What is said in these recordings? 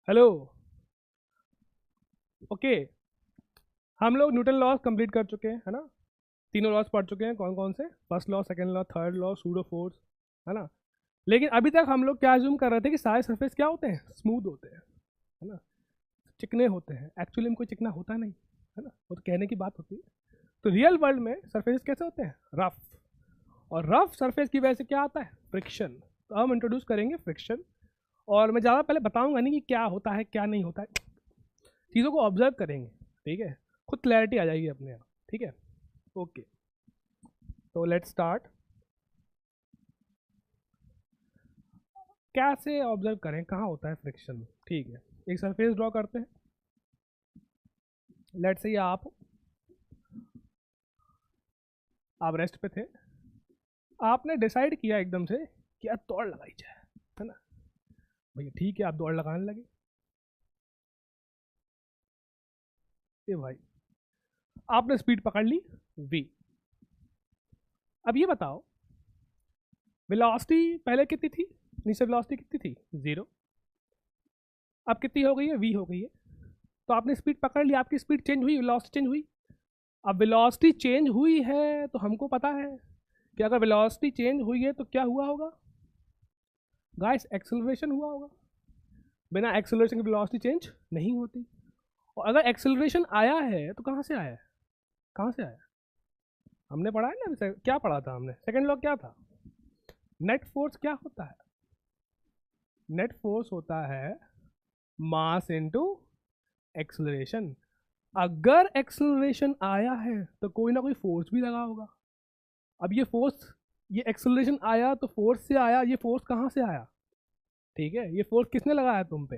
Hello. Okay, हम लोग Newton laws complete कर चुके हैं, है ना। तीनों लॉज पढ़ चुके हैं। कौन कौन से? First law, second law, third law, pseudo force, है ना। लेकिन अभी तक हम लोग क्या अज्यूम कर रहे थे कि सारे सरफेस क्या होते हैं? स्मूथ होते हैं, है ना, चिकने होते हैं। एक्चुअली में कोई चिकना होता नहीं, है ना, वो तो कहने की बात होती है। तो रियल वर्ल्ड में सरफेस कैसे होते हैं? रफ। और रफ सरफेस की वजह से क्या आता है? फ्रिक्शन। तो हम इंट्रोड्यूस करेंगे फ्रिक्शन। और मैं ज़्यादा पहले बताऊंगा नहीं कि क्या होता है क्या नहीं होता है, चीज़ों को ऑब्जर्व करेंगे, ठीक है। खुद क्लैरिटी आ जाएगी अपने आप, ठीक है। ओके, तो लेट्स स्टार्ट। कैसे ऑब्जर्व करें कहाँ होता है फ्रिक्शन? ठीक है, एक सरफेस ड्रॉ करते हैं। लेट्स से आप रेस्ट पे थे, आपने डिसाइड किया एकदम से कि आज दौड़ लगाई जाए, है ना। भैया ठीक है, आप दौड़ लगाने लगे। ए भाई, आपने स्पीड पकड़ ली v। अब ये बताओ, वेलोसिटी पहले कितनी थी? नीचे वेलोसिटी कितनी थी? 0। अब कितनी हो गई है? v हो गई है। तो आपने स्पीड पकड़ ली, आपकी स्पीड चेंज हुई, वेलोसिटी चेंज हुई। अब वेलोसिटी चेंज हुई है तो हमको पता है कि अगर वेलोसिटी चेंज हुई है तो क्या हुआ होगा? गाइस, एक्सेलरेशन हुआ होगा। बिना एक्सेलरेशन की वेलोसिटी चेंज नहीं होती। और अगर एक्सेलरेशन आया है तो कहाँ से आया है? कहाँ से आया? हमने पढ़ा है ना क्या पढ़ा था हमने? सेकंड लॉ क्या था? नेट फोर्स क्या होता है? नेट फोर्स होता है मास इनटू एक्सेलरेशन। अगर एक्सेलरेशन आया है तो कोई ना कोई फोर्स भी लगा होगा। अब ये फोर्स, ये एक्सेलरेशन आया तो फोर्स से आया, ये फोर्स कहाँ से आया? ठीक है, ये फोर्स किसने लगाया तुम पे?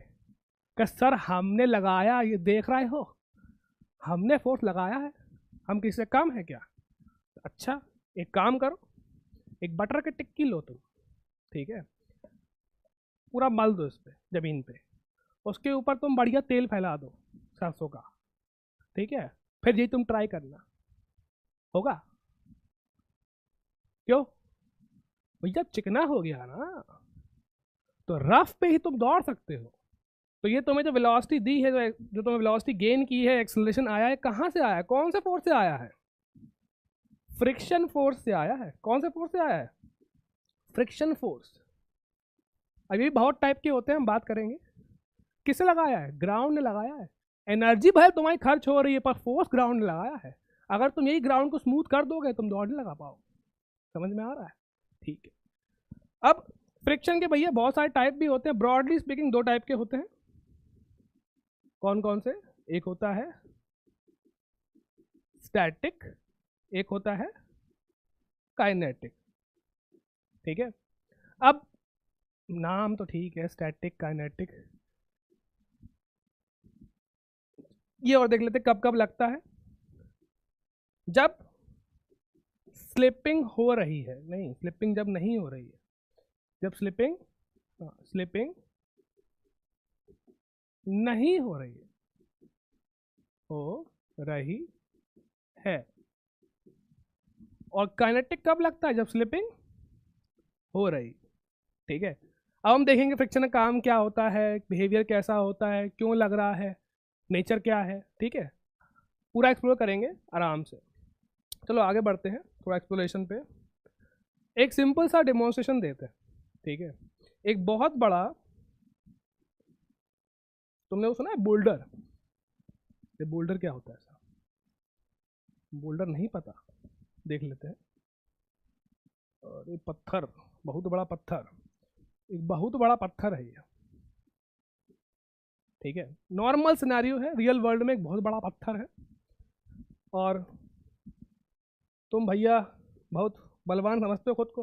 कि सर हमने लगाया, ये देख रहे हो, हमने फोर्स लगाया है। हम किससे कम है क्या? अच्छा, एक काम करो, एक बटर की टिक्की लो तुम, ठीक है, पूरा मल दो इस पे, जमीन पे। उसके ऊपर तुम बढ़िया तेल फैला दो, सरसों का, ठीक है। फिर ये तुम ट्राई करना, होगा? क्यों? भैया चिकना हो गया ना, तो रफ पे ही तुम दौड़ सकते हो। तो ये तुम्हें जो वेलोसिटी दी है, जो तुम्हें वेलोसिटी गेन की है, एक्सेलरेशन आया है, कहाँ से आया है? कौन से फोर्स से आया है? फ्रिक्शन फोर्स से आया है। कौन से फोर्स से आया है? Friction force. अभी भी बहुत टाइप के होते हैं, हम बात करेंगे। किसे लगाया है? ग्राउंड ने लगाया है। एनर्जी भले तुम्हारी खर्च हो रही है पर फोर्स ग्राउंड ने लगाया है। अगर तुम यही ग्राउंड को स्मूथ कर दोगे तुम दौड़ नहीं लगा पाओगे। समझ में आ रहा है? ठीक है। अब फ्रिक्शन के भैया बहुत सारे टाइप भी होते हैं। ब्रॉडली स्पीकिंग दो टाइप के होते हैं। कौन कौन से? एक होता है स्टैटिक, एक होता है काइनेटिक, ठीक है। अब नाम तो ठीक है, स्टैटिक, काइनेटिक। ये और देख लेते कब कब लगता है। जब स्लिपिंग हो रही है, नहीं स्लिपिंग जब नहीं हो रही है, जब स्लिपिंग, स्लिपिंग नहीं हो रही है, हो रही है। और काइनेटिक कब लगता है? जब स्लिपिंग हो रही, ठीक है। अब हम देखेंगे फ्रिक्शन का काम क्या होता है, बिहेवियर कैसा होता है, क्यों लग रहा है, नेचर क्या है, ठीक है। पूरा एक्सप्लोर करेंगे आराम से। चलो आगे बढ़ते हैं थोड़ा एक्सप्लोरेशन पे। एक सिंपल सा डेमोन्स्ट्रेशन देते हैं, ठीक है। एक बहुत बड़ा, तुमने वो सुना है बोल्डर? ये बोल्डर क्या होता है? ऐसा बोल्डर नहीं पता? देख लेते हैं। और ये पत्थर, बहुत बड़ा पत्थर, एक बहुत बड़ा पत्थर है ये, ठीक है। नॉर्मल सिनेरियो है, रियल वर्ल्ड में एक बहुत बड़ा पत्थर है। और तुम भैया बहुत बलवान समझते हो खुद को,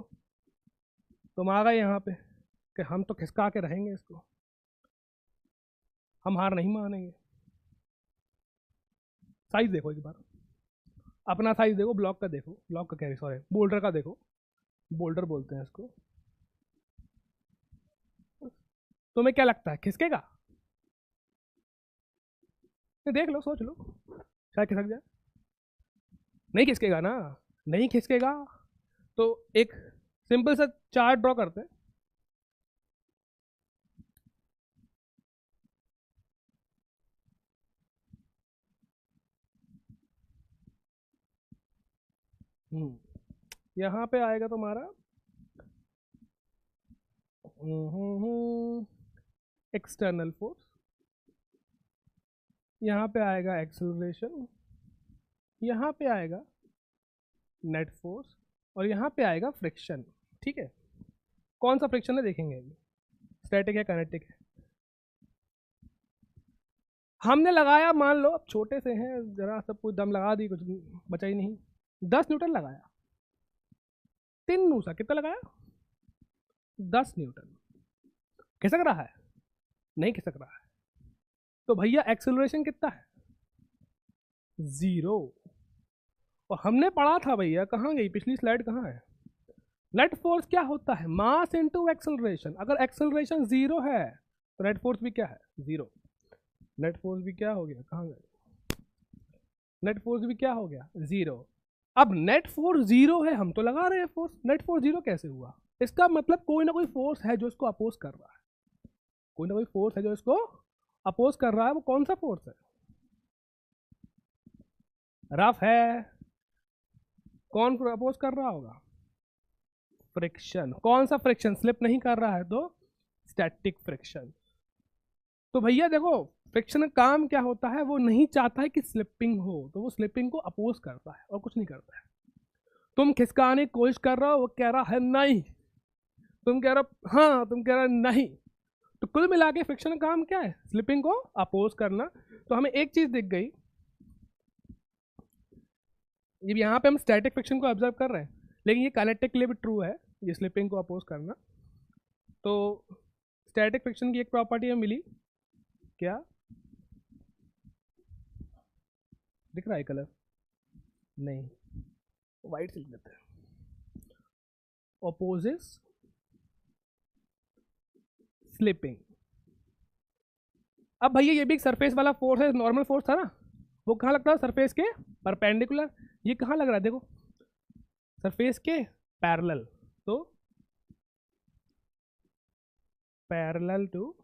तुम आ गए यहाँ पे कि हम तो खिसका के रहेंगे इसको, हम हार नहीं मानेंगे। साइज देखो एक बार, अपना साइज देखो, ब्लॉक का देखो, ब्लॉक का कह रही सॉरी, बोल्डर का देखो, बोल्डर बोलते हैं इसको। तुम्हें क्या लगता है खिसकेगा? देख लो, सोच लो, शायद खिसक जाए। नहीं खिसकेगा ना, नहीं खिसकेगा। तो एक सिंपल सा चार्ट ड्रॉ करते हैं। यहाँ पे आएगा तुम्हारा एक्सटर्नल फोर्स, यहाँ पे आएगा एक्सेलरेशन, यहाँ पे आएगा नेट फोर्स, और यहाँ पे आएगा फ्रिक्शन। ठीक है, कौन सा फ्रिक्शन है देखेंगे अभी, स्टैटिक है काइनेटिक है। हमने लगाया, मान लो अब छोटे से हैं जरा, सब कुछ दम लगा दी, कुछ बचा ही नहीं। 10 न्यूटन लगाया, 3 नूसा कितना लगाया, 10 न्यूटन। खिसक रहा है, नहीं खिसक रहा है, तो भैया एक्सेलरेशन कितना है, 0। और हमने पढ़ा था भैया, कहाँ गई पिछली स्लाइड, कहाँ है, नेट फोर्स क्या होता है, मास इनटू एक्सेलरेशन। अगर एक्सेलरेशन 0 है तो नेट फोर्स भी क्या है, 0। नेट फोर्स भी क्या हो गया, कहाँ गए, नेट फोर्स भी क्या हो गया, 0। अब नेट फोर्स 0 है, हम तो लगा रहे हैं फोर्स, नेट फोर्स 0 कैसे हुआ, इसका मतलब कोई ना कोई फोर्स है जो इसको अपोज कर रहा है, कोई ना कोई फोर्स है जो इसको अपोज कर रहा है। वो कौन सा फोर्स है, रफ है, कौन अपोज कर रहा होगा, फ्रिक्शन। कौन सा फ्रिक्शन, स्लिप नहीं कर रहा है तो स्टैटिक फ्रिक्शन। तो भैया देखो, फ्रिक्शन का काम क्या होता है, वो नहीं चाहता है कि स्लिपिंग हो, तो वो स्लिपिंग को अपोज करता है और कुछ नहीं करता है। तुम खिसकाने की कोशिश कर रहे हो, वो कह रहा है नहीं, तुम कह रहे हो हाँ, तुम कह रहे हो नहीं, तो कुल मिला के फ्रिक्शन का काम क्या है, स्लिपिंग को अपोज करना। तो हमें एक चीज दिख गई, जब यहाँ पे हम स्टैटिक फ्रिक्शन को ऑब्जर्व कर रहे हैं, लेकिन ये काइनेटिक के लिए भी ट्रू है, ये स्लिपिंग को अपोज करना। तो स्टैटिक फ्रिक्शन की एक प्रॉपर्टी हमें मिली, क्या दिख रहा है कलर, नहीं वाइट से लिख देते हैं, अपोजेस स्लिपिंग। अब भैया ये भी एक सरफेस वाला फोर्स है, नॉर्मल फोर्स था ना, वो कहाँ लगता है, सरफेस के परपेंडिकुलर। ये कहाँ लग रहा है देखो, सरफेस के पैरेलल, तो पैरेलल टू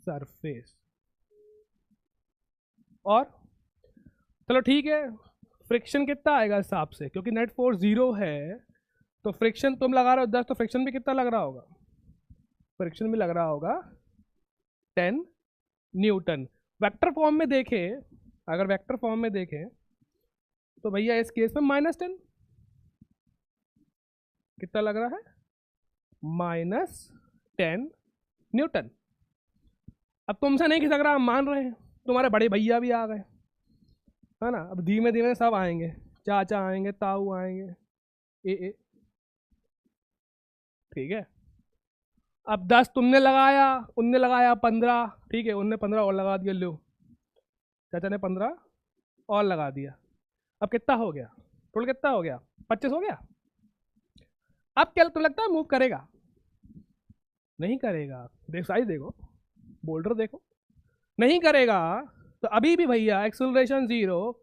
सरफेस। और चलो ठीक है, फ्रिक्शन कितना आएगा हिसाब से, क्योंकि नेट फोर्स 0 है, तो फ्रिक्शन तुम लगा रहे हो 10, तो फ्रिक्शन भी कितना लग रहा होगा, फ्रिक्शन भी लग रहा होगा 10 न्यूटन। वेक्टर फॉर्म में देखें, अगर वेक्टर फॉर्म में देखें तो भैया इस केस में -10 कितना लग रहा है, -10 न्यूटन। अब तुमसे नहीं खिसक रहा, हम मान रहे हैं, तुम्हारे बड़े भैया भी आ गए, है ना, अब धीमे धीमे सब आएंगे, चाचा आएंगे, ताऊ आएंगे, ए ठीक है। अब 10 तुमने लगाया, उनने लगाया 15, ठीक है, उनने 15 और लगा दिया, लो चाचा ने 15 और लगा दिया। अब कितना हो गया, टोटल कितना हो गया, 25 हो गया। अब क्या तुम्हें लगता है मूव करेगा, नहीं करेगा, देख साइज देखो, बोल्डर देखो, नहीं करेगा। तो अभी भी भैया acceleration 0,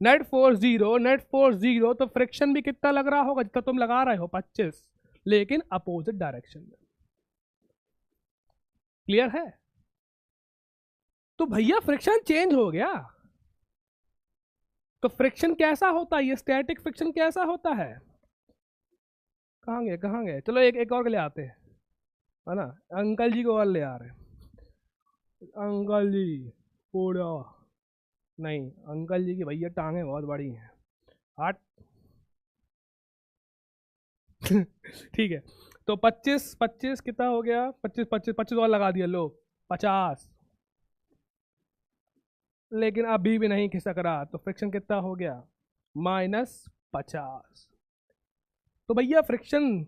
net force 0, net force 0, तो फ्रिक्शन भी कितना लग रहा होगा, जितना तुम लगा रहे हो 25, लेकिन अपोजिट डायरेक्शन में। क्लियर है, तो भैया फ्रिक्शन चेंज हो गया। तो फ्रिक्शन कैसा होता है, ये स्टैटिक फ्रिक्शन कैसा होता है, कहाँ गए कहाँ गए, चलो एक और ले आते हैं, है ना, अंकल जी को और ले आ रहे हैं, अंकल जी पूरा नहीं, अंकल जी की भैया टांगे बहुत बड़ी हैं, हट ठीक है। तो 25 25 कितना हो गया, 25 25 25 और लगा दिया, लो 50, लेकिन अभी भी नहीं खिसक रहा, तो फ्रिक्शन कितना हो गया, -50। तो भैया फ्रिक्शन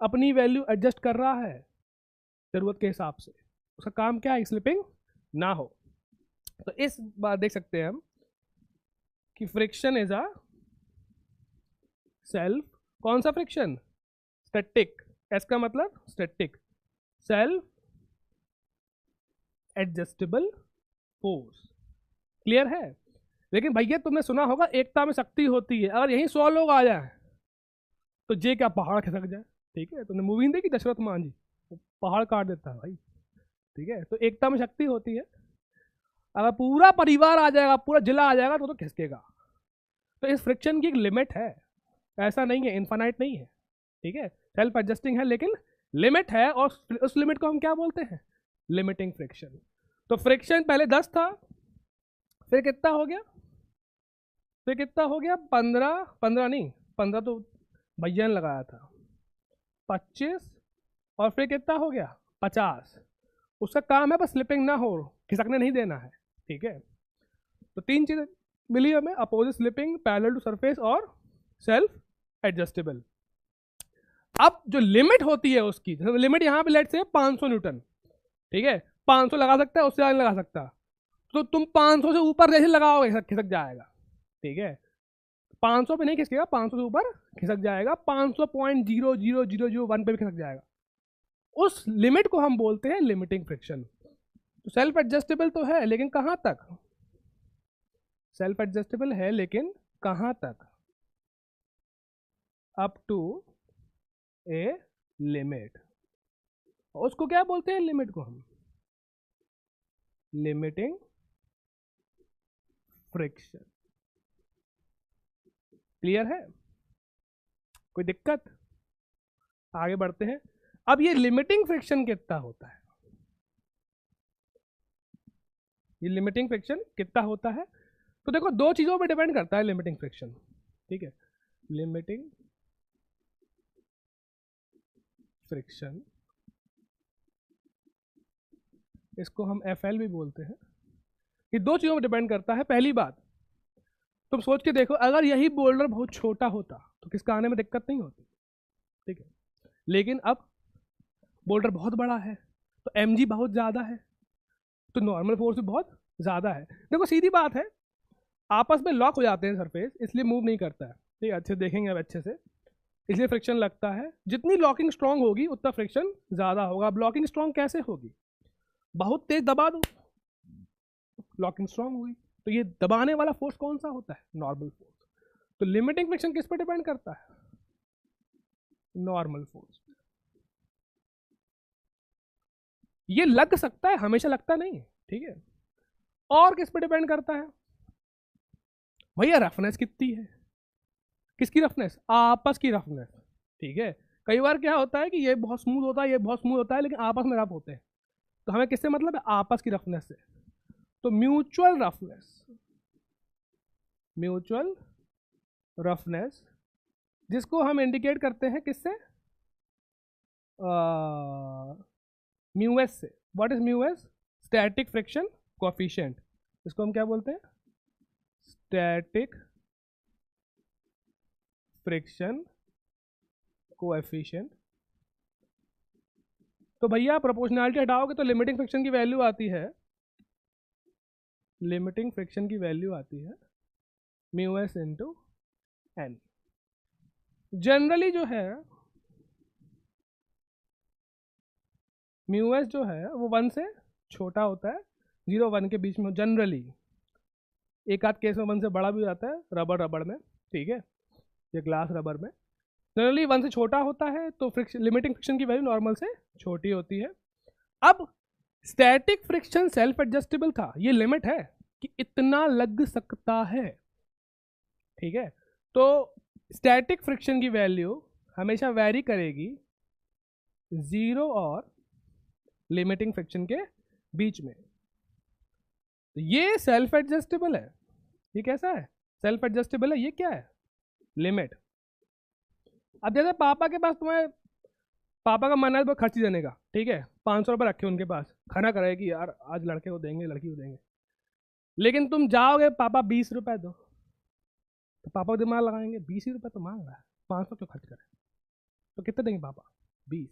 अपनी वैल्यू एडजस्ट कर रहा है जरूरत के हिसाब से, उसका काम क्या है, स्लिपिंग ना हो। तो इस बार देख सकते हैं हम कि फ्रिक्शन इज अ सेल्फ, कौन सा फ्रिक्शन, स्टैटिक, एस का मतलब static, self adjustable force. Clear है। लेकिन भैया तुमने सुना होगा एकता में शक्ति होती है, अगर यहीं 100 लोग आ जाए तो जे क्या पहाड़ खिसक जाए, ठीक है, तुमने मूवी नहीं देखी दशरथ मान जी, पहाड़ काट देता है भाई, ठीक है, तो एकता में शक्ति होती है। अगर पूरा परिवार आ जाएगा, पूरा जिला आ जाएगा तो खिसकेगा। तो इस फ्रिक्शन की एक लिमिट है, ऐसा नहीं है, इन्फानाइट नहीं है, ठीक है, सेल्फ एडजस्टिंग है लेकिन लिमिट है, और उस लिमिट को हम क्या बोलते हैं, लिमिटिंग फ्रिक्शन। तो फ्रिक्शन पहले 10 था, फिर कितना हो गया, 15, 15 नहीं, 15 तो भैया ने लगाया था, 25, और फिर कितना हो गया 50। उसका काम है बस स्लिपिंग ना हो, खिसकने नहीं देना है, ठीक है। तो 3 चीज़ें मिली हमें, opposite slipping, parallel to surface और सेल्फ एडजस्टेबल। अब जो लिमिट होती है उसकी, लिमिट यहाँ पे लेट से 500 न्यूटन, ठीक है, 500 लगा सकता है, उससे ज़्यादा लगा सकता, तो तुम 500 से ऊपर जैसे लगाओगे खिसक जाएगा, ठीक है। 500 पे नहीं खिसकेगा, 500 से ऊपर खिसक जाएगा, 500.00001 पे भी खिसक जाएगा। उस लिमिट को हम बोलते हैं लिमिटिंग फ्रिक्शन। तो सेल्फ एडजस्टेबल तो है लेकिन कहाँ तक, सेल्फ एडजस्टेबल है लेकिन कहाँ तक, अप टू ए लिमिट। उसको क्या बोलते हैं, लिमिट को हम लिमिटिंग फ्रिक्शन। क्लियर है, कोई दिक्कत, आगे बढ़ते हैं। अब ये लिमिटिंग फ्रिक्शन कितना होता है, ये लिमिटिंग फ्रिक्शन कितना होता है, तो देखो 2 चीजों पे डिपेंड करता है लिमिटिंग फ्रिक्शन, ठीक है। लिमिटिंग फ्रिक्शन, इसको हम FL भी बोलते हैं। ये 2 चीजों पे डिपेंड करता है। पहली बात, तुम सोच के देखो, अगर यही बोल्डर बहुत छोटा होता तो किसका आने में दिक्कत नहीं होती, ठीक है, लेकिन अब बोल्डर बहुत बड़ा है, तो mg बहुत ज़्यादा है, तो नॉर्मल फोर्स भी बहुत ज़्यादा है। देखो सीधी बात है, आपस में लॉक हो जाते हैं सरफेस, इसलिए मूव नहीं करता है, ठीक है, अच्छे देखेंगे अब अच्छे से, इसलिए फ्रिक्शन लगता है। जितनी लॉकिंग स्ट्रांग होगी उतना फ्रिक्शन ज़्यादा होगा। अब लॉकिंग स्ट्रांग कैसे होगी, बहुत तेज दबा दो, लॉकिंग स्ट्रांग होगी। तो ये दबाने वाला फोर्स कौन सा होता है, नॉर्मल फोर्स। तो लिमिटिंग फ्रिक्शन किस पर डिपेंड करता है, नॉर्मल फोर्स। ये लग सकता है, हमेशा लगता नहीं है, ठीक है। और किस पे डिपेंड करता है भैया, रफनेस कितनी है, किसकी रफनेस, आपस की रफनेस, ठीक है। कई बार क्या होता है कि ये बहुत स्मूथ होता है, ये बहुत स्मूथ होता है, लेकिन आपस में रफ होते हैं, तो हमें किससे मतलब है, आपस की रफनेस से। तो म्यूचुअल रफनेस, म्यूचुअल रफनेस, जिसको हम इंडिकेट करते हैं किससे, म्यू एस से। What is mu S, static friction coefficient, इसको हम क्या बोलते हैं, स्टैटिक फ्रिक्शन कोएफिशिएंट। तो भैया प्रोपोर्शनैलिटी हटाओगे तो लिमिटिंग फ्रिक्शन की वैल्यू आती है, लिमिटिंग फ्रिक्शन की वैल्यू आती है mu s into N. Generally जो है म्यू एस जो है वो 1 से छोटा होता है, 0 1 के बीच में जनरली, एक आध केस में 1 से बड़ा भी हो जाता है, रबड़ में, ठीक है, ये ग्लास रबर में जनरली 1 से छोटा होता है, तो फ्रिक्शन, लिमिटिंग फ्रिक्शन की वैल्यू नॉर्मल से छोटी होती है। अब स्टैटिक फ्रिक्शन सेल्फ एडजस्टेबल था, ये लिमिट है कि इतना लग सकता है, ठीक है। तो स्टैटिक फ्रिक्शन की वैल्यू हमेशा वैरी करेगी 0 और लिमिटिंग फ्रिक्शन के बीच में। तो ये सेल्फ एडजस्टेबल है, ये कैसा है, सेल्फ एडजस्टेबल है, ये क्या है, लिमिट। अब जैसे पापा के पास, तुम्हें पापा का मन है तो खर्च देने का, ठीक है, 500 रुपये रखे उनके पास, खाना कराए कि यार आज लड़के को देंगे लड़की को देंगे, लेकिन तुम जाओगे पापा 20 रुपये दो, तो पापा दिमाग लगाएंगे 20 ही रुपये तो मांग रहा है, 500 क्यों खर्च करें, तो कितने देंगे पापा, 20।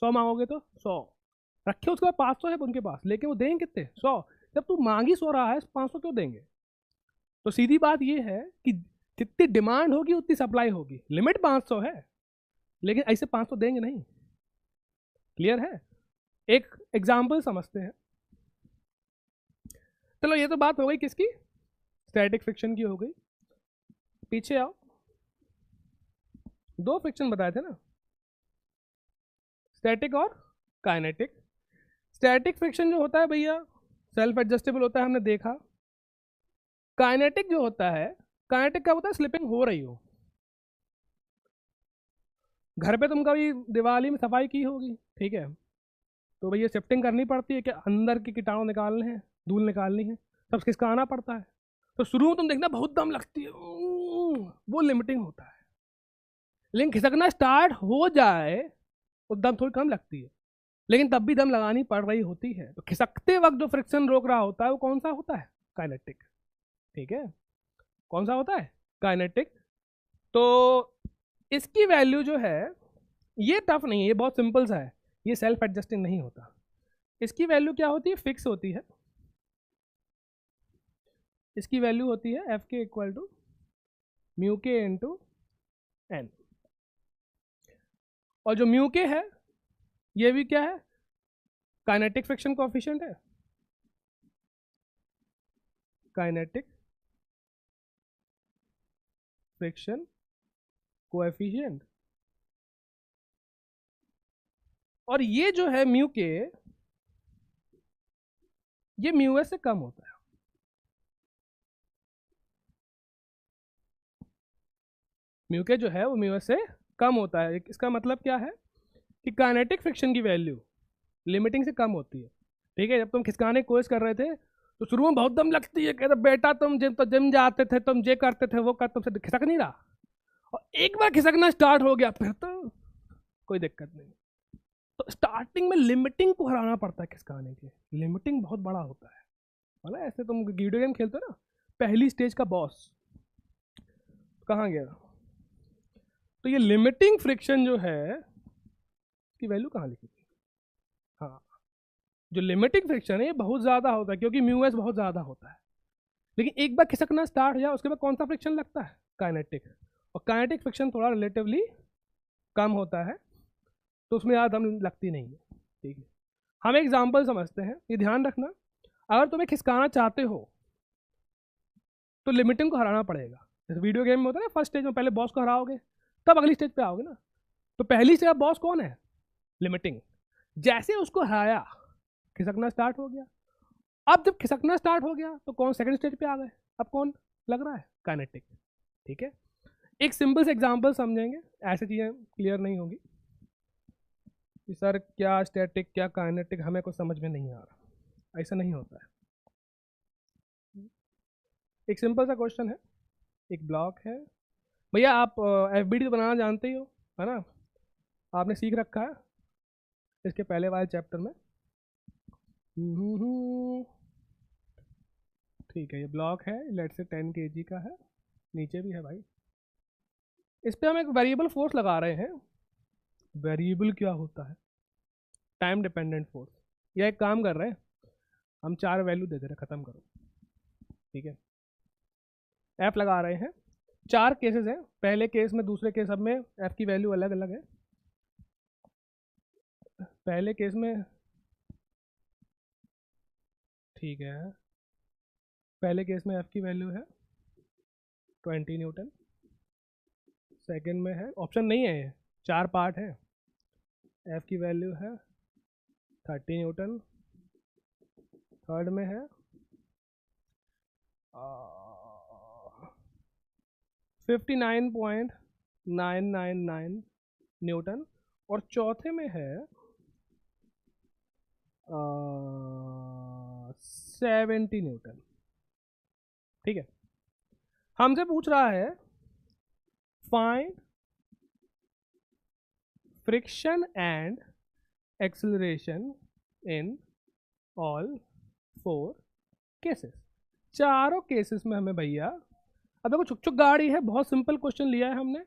100 मांगोगे तो 100 रखे, उसके बाद 500 है उनके पास, लेकिन वो देंगे कितने, 100। जब तू मांग ही 100 रहा है, 500 क्यों देंगे। तो सीधी बात ये है कि जितनी डिमांड होगी उतनी सप्लाई होगी, लिमिट 500 है लेकिन ऐसे 500 देंगे नहीं। क्लियर है, एक एग्जाम्पल समझते हैं। चलो ये तो बात हो गई किसकी, स्टैटिक फ्रिक्शन की हो गई। पीछे आओ, 2 फ्रिक्शन बताए थे ना, स्टैटिक और काइनेटिक। स्टैटिक फ्रिक्शन जो होता है भैया सेल्फ एडजस्टेबल होता है, हमने देखा। काइनेटिक जो होता है, काइनेटिक क्या होता है? स्लिपिंग हो रही हो। घर पे तुम कभी दिवाली में सफाई की होगी, ठीक है, तो भैया शिफ्टिंग करनी पड़ती है कि अंदर के कीटाणु निकालने हैं, धूल निकालनी है, सब खिसकाना पड़ता है। तो शुरू में तुम देखना बहुत दम लगती है, वो लिमिटिंग होता है। लेकिन खिसकना स्टार्ट हो जाए तो दम थोड़ी कम लगती है, लेकिन तब भी दम लगानी पड़ रही होती है। तो खिसकते वक्त जो फ्रिक्शन रोक रहा होता है वो कौन सा होता है? काइनेटिक। ठीक है, कौन सा होता है? काइनेटिक। तो इसकी वैल्यू जो है, ये टफ नहीं है, ये बहुत सिंपल सा है, ये सेल्फ एडजस्टिंग नहीं होता। इसकी वैल्यू क्या होती है? फिक्स होती है। इसकी वैल्यू होती है एफ के equal to mu k into N. और जो म्यू के है ये भी क्या है? काइनेटिक फ्रिक्शन कोएफिशिएंट है। Kinetic friction coefficient. और ये जो है म्यू के, ये म्यू एस से कम होता है। म्यू के जो है वो म्यू एस से कम होता है। इसका मतलब क्या है कि काइनेटिक फ्रिक्शन की वैल्यू लिमिटिंग से कम होती है। ठीक है, जब तुम खिसकाने की कोशिश कर रहे थे तो शुरू में बहुत दम लगती है, कहते बेटा तुम जिम जाते थे, तुम ये करते थे, वो कर, तुमसे खिसक नहीं रहा। और एक बार खिसकना स्टार्ट हो गया फिर तो कोई दिक्कत नहीं। तो स्टार्टिंग में लिमिटिंग को हराना पड़ता है खिसकाने के। लिमिटिंग बहुत बड़ा होता है, मतलब ऐसे तुम वीडियो गेम खेलते हो ना, पहली स्टेज का बॉस कहाँ गया, तो ये लिमिटिंग फ्रिक्शन जो है इसकी वैल्यू कहाँ लिखी थी? हाँ, जो लिमिटिंग फ्रिक्शन है ये बहुत ज़्यादा होता है क्योंकि म्यू एस बहुत ज़्यादा होता है। लेकिन एक बार खिसकना स्टार्ट हो जाए उसके बाद कौन सा फ्रिक्शन लगता है? काइनेटिक। और काइनेटिक फ्रिक्शन थोड़ा रिलेटिवली कम होता है, तो उसमें ज़्यादा दम लगती नहीं है। ठीक है, हम एग्जाम्पल समझते हैं, ये ध्यान रखना, अगर तुम्हें खिसकाना चाहते हो तो लिमिटिंग को हराना पड़ेगा। जैसे वीडियो गेम में होता है ना, फर्स्ट स्टेज में पहले बॉस को हराओगे तब अगली स्टेज पे आओगे ना। तो पहली स्टेज बॉस कौन है? लिमिटिंग। जैसे उसको हराया खिसकना स्टार्ट हो गया। अब जब खिसकना स्टार्ट हो गया तो कौन सेकंड स्टेज पे आ गए, अब कौन लग रहा है? काइनेटिक। ठीक है, एक सिंपल से एग्जांपल समझेंगे, ऐसी चीज़ें क्लियर नहीं होगी कि सर क्या स्टैटिक क्या काइनेटिक, हमें कुछ समझ में नहीं आ रहा, ऐसा नहीं होता है। एक सिंपल सा क्वेश्चन है, एक ब्लॉक है भैया, आप एफबीडी बनाना जानते ही हो, है ना, आपने सीख रखा है इसके पहले वाले चैप्टर में। ठीक है, ये ब्लॉक है, लेट से 10 kg का है, नीचे भी है भाई। इस पर हम एक वेरिएबल फोर्स लगा रहे हैं। वेरिएबल क्या होता है? Time dependent force. या एक काम कर रहे हैं, हम 4 वैल्यू दे दे रहे, खत्म करो। ठीक है, एफ लगा रहे हैं, 4 केसेस हैं, पहले केस में दूसरे केस सब में एफ की वैल्यू अलग अलग है। पहले केस में, ठीक है, पहले केस में एफ की वैल्यू है 20 न्यूटन। सेकंड में है, ऑप्शन नहीं है, 4 पार्ट है, एफ की वैल्यू है 30 न्यूटन। थर्ड में है 59.999 न्यूटन। और चौथे में है 70 न्यूटन। ठीक है, हमसे पूछ रहा है find friction and acceleration in all 4 cases. चारों केसेस में हमें भैया, अब देखो छुक छुक गाड़ी है, बहुत सिंपल क्वेश्चन लिया है हमने,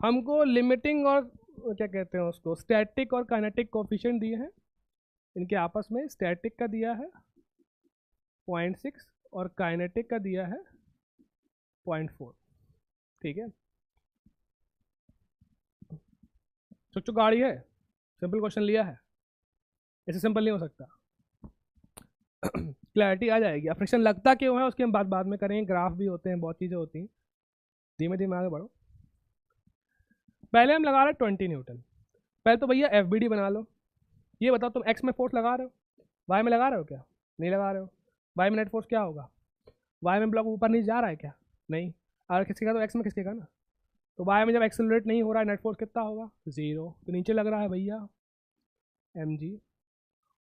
हमको लिमिटिंग और क्या कहते हैं उसको, स्टैटिक और काइनेटिक कोफिशिएंट दिए हैं, इनके आपस में स्टैटिक का दिया है 0.6 और काइनेटिक का दिया है 0.4। ठीक है, छुक छुक गाड़ी है, सिंपल क्वेश्चन लिया है, ऐसे सिंपल नहीं हो सकता। क्लैरिटी आ जाएगी। अब फ्रिक्शन लगता क्यों है उसकी हम बात बाद में करेंगे, ग्राफ भी होते हैं, बहुत चीज़ें होती हैं, धीमे धीमे आगे बढ़ो। पहले हम लगा रहे हैं 20 न्यूटन। पहले तो भैया एफ बना लो। ये बताओ तुम एक्स में फोर्स लगा रहे हो, वाई में लगा रहे हो क्या? नहीं लगा रहे हो। वाई में नेट फोर्स क्या होगा? वाई में ब्लॉक ऊपर नीचे जा रहा है क्या? नहीं। अगर खिसकेगा तो एक्स में खिसकेगा ना, तो वाई में जब एक्सेलरेट नहीं हो रहा है नेट फोर्स कितना होगा, 0। तो नीचे लग रहा है भैया mg,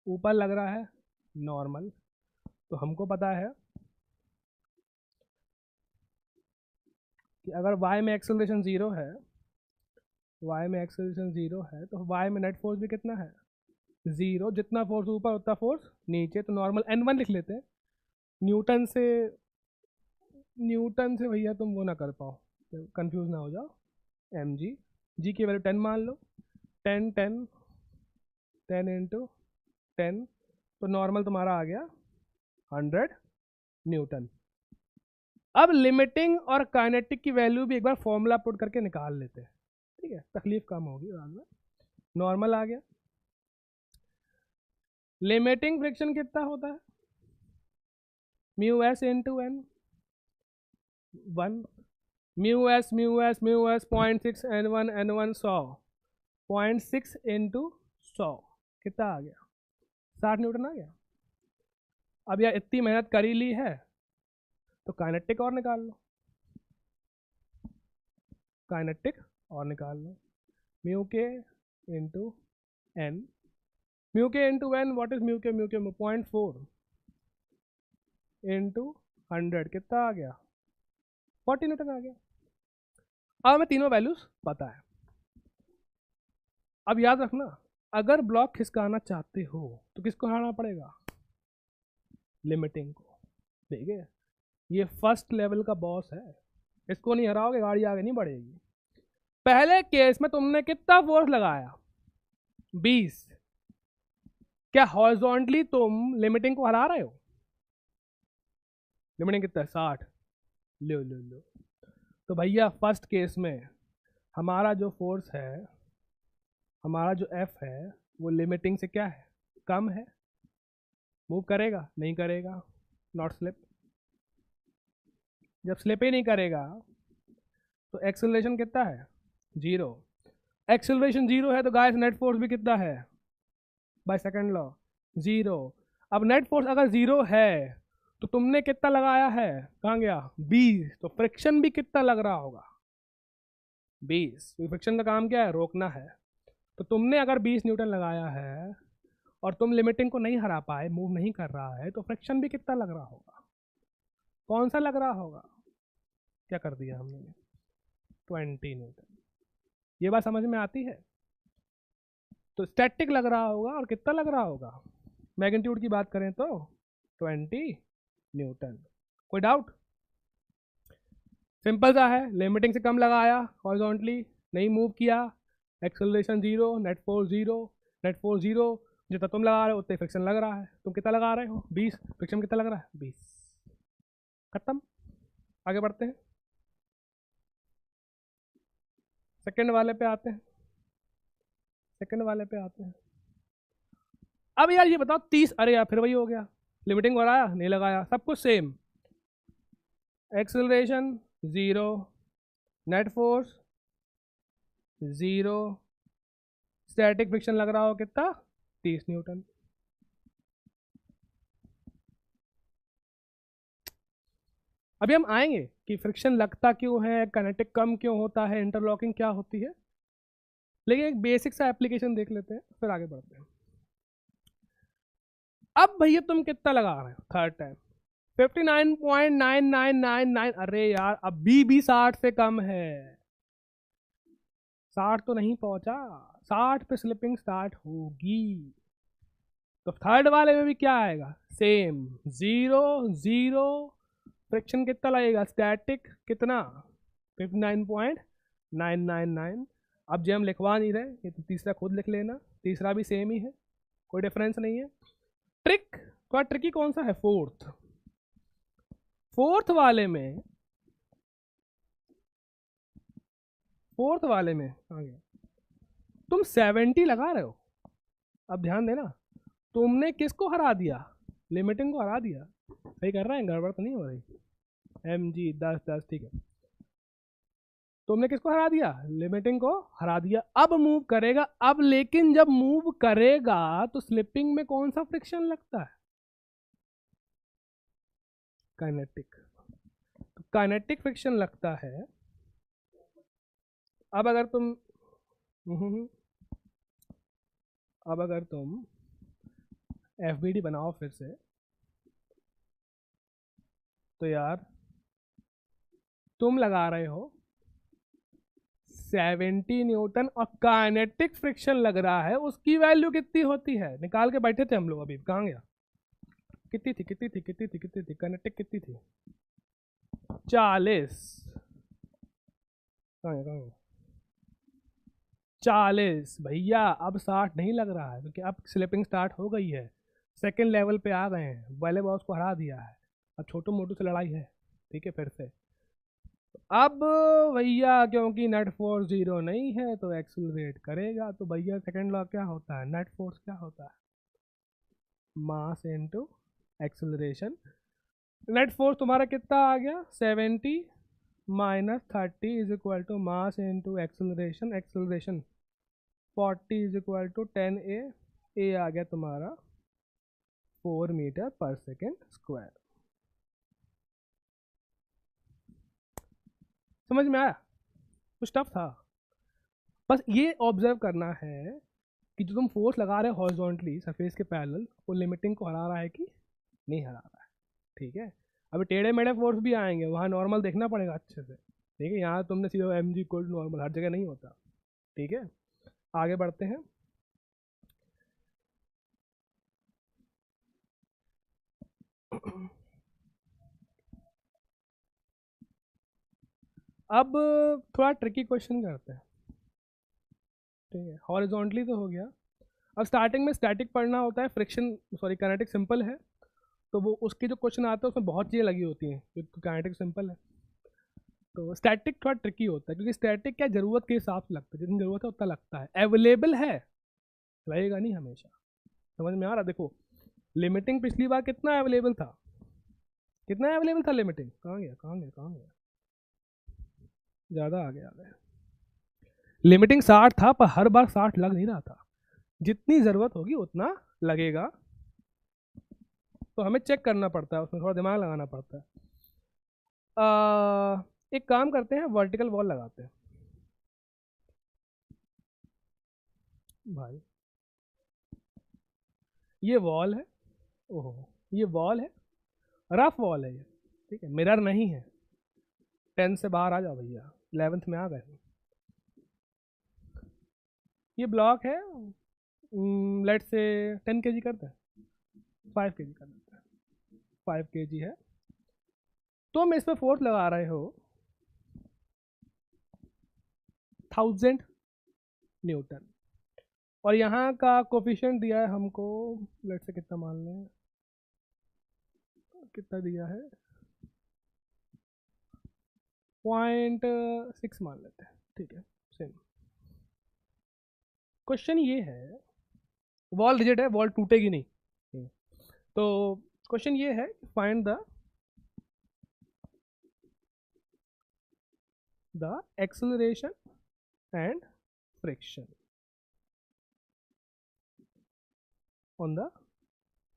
ऊपर लग रहा है नॉर्मल। तो हमको पता है कि अगर y में एक्सेलरेशन 0 है, y में एक्सेलरेशन 0 है, तो y में नेट फोर्स भी कितना है, 0। जितना फोर्स ऊपर उतना फोर्स नीचे, तो नॉर्मल n1 लिख लेते हैं। न्यूटन से भैया तुम वो ना कर पाओ, कंफ्यूज ना हो जाओ। mg, g की वैल्यू 10 मान लो, 10 10 10 इंटू 10, तो नॉर्मल तुम्हारा आ गया 100 न्यूटन। अब लिमिटिंग और काइनेटिक की वैल्यू भी एक बार फॉर्मूला पुट करके निकाल लेते हैं, ठीक है, तकलीफ कम होगी बाद में। नॉर्मल आ गया, लिमिटिंग फ्रिक्शन कितना होता है, mu s into N 1, mu s 0.6 n1 100, 0.6 into 100 कितना आ गया, 60 न्यूटन आ गया। अब यार इतनी मेहनत कर ही ली है तो काइनेटिक और निकाल लो, काइनेटिक और निकाल लो। Mu k into N, mu k into N, what is mu k 0.4 into 100 कितना आ गया, 40 न्यूटन आ गया। अब हमें तीनों वैल्यूज पता है। अब याद रखना, अगर ब्लॉक खिसकाना चाहते हो तो किसको हराना पड़ेगा, लिमिटिंग को। ठीक है, ये फर्स्ट लेवल का बॉस है, इसको नहीं हराओगे गाड़ी आगे नहीं बढ़ेगी। पहले केस में तुमने कितना फोर्स लगाया, 20। क्या हॉरिजॉन्टली तुम लिमिटिंग को हरा रहे हो, लिमिटिंग कितना है 60, लो लो लो। तो भैया फर्स्ट केस में हमारा जो फोर्स है, हमारा जो एफ है, वो लिमिटिंग से क्या है, कम है। मूव करेगा नहीं करेगा, नॉट स्लिप। जब स्लिप ही नहीं करेगा तो एक्सेलरेशन कितना है, 0। एक्सेलरेशन 0 है तो गाइस नेट फोर्स भी कितना है, बाय सेकंड लॉ 0। अब नेट फोर्स अगर 0 है तो तुमने कितना लगाया है, कहाँ गया 20, तो फ्रिक्शन भी कितना लग रहा होगा, 20। फ्रिक्शन का काम क्या है, रोकना है। तो तुमने अगर 20 न्यूटन लगाया है और तुम लिमिटिंग को नहीं हरा पाए, मूव नहीं कर रहा है, तो फ्रिक्शन भी कितना लग रहा होगा, कौन सा लग रहा होगा, क्या कर दिया हमने, 20 न्यूटन। ये बात समझ में आती है। तो स्टैटिक लग रहा होगा और कितना लग रहा होगा, मैग्नीट्यूड की बात करें तो 20 न्यूटन। कोई डाउट, सिंपल सा है, लिमिटिंग से कम लगाया, हॉरिजॉन्टली नहीं मूव किया, acceleration 0, net force 0, net force 0, जितना तुम लगा रहे हो उतने फ्रिक्शन लग रहा है। तुम कितना लगा रहे हो, 20, फ्रिक्शन कितना लग रहा है, 20। खत्म, आगे बढ़ते हैं, सेकंड वाले पे आते हैं, सेकंड वाले पे आते हैं। अब यार ये बताओ 30, अरे यार फिर वही हो गया, लिमिटिंग लगाया नहीं लगाया, सब कुछ same, acceleration 0, net force 0, static friction लग रहा हो कितना, 30 न्यूटन। अभी हम आएंगे कि फ्रिक्शन लगता क्यों है, काइनेटिक कम क्यों होता है, इंटरलॉकिंग क्या होती है, लेकिन एक बेसिक सा एप्लीकेशन देख लेते हैं फिर आगे बढ़ते हैं। अब भैया तुम कितना लगा रहे हो, थर्ड टाइम 59.9999, अरे यार अभी भी 60 से कम है, 60 तो नहीं पहुंचा, 60 पे स्लिपिंग स्टार्ट होगी। तो थर्ड वाले में भी क्या आएगा, सेम 0 0, फ्रिक्शन कितना लगेगा, स्टैटिक कितना 59.999। अब जो हम लिखवा नहीं रहे, ये तो तीसरा खुद लिख लेना, तीसरा भी सेम ही है, कोई डिफरेंस नहीं है। ट्रिक थोड़ा ट्रिकी कौन सा है, फोर्थ वाले में, फोर्थ वाले में आगे तुम 70 लगा रहे हो। अब ध्यान देना, तुमने किसको हरा दिया, लिमिटिंग को हरा दिया, सही कर रहे हैं, गड़बड़ तो नहीं हो रही, mg 10 10 ठीक है। तुमने किसको हरा दिया, लिमिटिंग को हरा दिया। अब मूव करेगा, अब लेकिन जब मूव करेगा तो स्लिपिंग में कौन सा फ्रिक्शन लगता है, काइनेटिक। तो काइनेटिक फ्रिक्शन लगता है। अब अगर तुम FBD बनाओ फिर से, तो यार तुम लगा रहे हो 70 न्यूटन और काइनेटिक फ्रिक्शन लग रहा है, उसकी वैल्यू कितनी होती है? निकाल के बैठे थे हम लोग, अभी कहाँ गया? कितनी थी काइनेटिक कितनी थी? 40। कहाँ है 40 भैया। अब 60 नहीं लग रहा है क्योंकि अब स्लिपिंग स्टार्ट हो गई है, सेकेंड लेवल पे आ गए हैं, पहले बॉस को हरा दिया है, अब छोटू मोटू से लड़ाई है। ठीक है, फिर से अब भैया क्योंकि नेट फोर्स 0 नहीं है तो एक्सिलरेट करेगा, तो भैया सेकेंड लॉ क्या होता है? नेट फोर्स क्या होता है? Mass into acceleration. Net force तुम्हारा कितना आ गया? 70 minus 30 is equal to mass into acceleration. Acceleration 40 is equal to 10A। A आ गया तुम्हारा 4 मीटर पर सेकेंड स्क्वायर। समझ में आया? कुछ टफ था, बस ये ऑब्जर्व करना है कि जो तुम फोर्स लगा रहे हो हॉरिजॉन्टली सरफेस के पैरेलल, वो लिमिटिंग को हरा रहा है कि नहीं हरा रहा है। ठीक है, अभी टेढ़े मेढ़े फोर्स भी आएंगे, वहाँ नॉर्मल देखना पड़ेगा अच्छे से। ठीक है, यहाँ तुमने सीधा mg इक्वल नॉर्मल, हर जगह नहीं होता। ठीक है, आगे बढ़ते हैं। अब थोड़ा ट्रिकी क्वेश्चन करते हैं। ठीक है, हॉरिजॉन्टली तो हो गया। अब स्टार्टिंग में स्टैटिक पढ़ना होता है, फ्रिक्शन सॉरी काइनेटिक सिंपल है, तो वो उसके जो क्वेश्चन आते हैं उसमें बहुत चीज़ें लगी होती हैं, क्योंकि काइनेटिक सिंपल है। तो स्टैटिक थोड़ा ट्रिकी होता है, क्योंकि स्टैटिक क्या ज़रूरत के हिसाब से लगता है, जितनी ज़रूरत है उतना लगता है, अवेलेबल है रहेगा नहीं हमेशा। समझ में आ रहा? देखो लिमिटिंग पिछली बार कितना अवेलेबल था, कितना अवेलेबल था लिमिटिंग? कहाँ गया कहाँ गया कहाँ गया? ज़्यादा आ गया लिमिटिंग 60 था, पर हर बार 60 लग नहीं रहा था, जितनी ज़रूरत होगी उतना लगेगा। तो हमें चेक करना पड़ता है, उसमें थोड़ा दिमाग लगाना पड़ता है। एक काम करते हैं, वर्टिकल वॉल लगाते हैं भाई। ये वॉल है, ओहो ये वॉल है, रफ वॉल है ये। ठीक है, मिरर नहीं है। 10 से बाहर आ जाओ भैया, 11th में आ गए। ये ब्लॉक है, लेट से 10 kg करते हैं, 5 kg कर देते हैं, 5 kg है। तो हम इस पर फोर्स लगा रहे हो 1000 न्यूटन, और यहाँ का कोफिशिएंट दिया है हमको, लेट से कितना मान लें, कितना दिया है 0.6 मान लेते हैं। ठीक है, सेम। क्वेश्चन ये है, वॉल रिजिड है, वॉल टूटेगी नहीं, तो क्वेश्चन ये है, find the acceleration and friction on the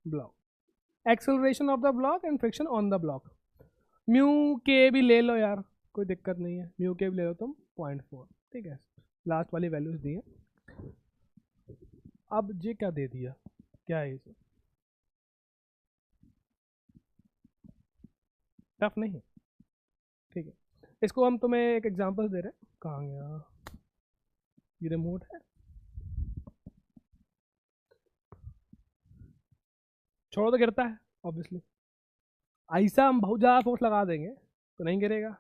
block, acceleration of the block and friction on the block. Mu के भी ले लो यार, कोई दिक्कत नहीं है, म्यू के भी ले लो तुम 0.4। ठीक है, लास्ट वाली वैल्यूज दी है। अब ये क्या दे दिया, क्या है इसे? टफ नहीं है। ठीक है, इसको हम तुम्हें एक एग्जांपल दे रहे हैं। कहाँ गया ये रिमोट है? छोड़ो तो गिरता है ऑब्वियसली। ऐसा हम बहुत ज़्यादा फोर्स लगा देंगे तो नहीं गिरेगा,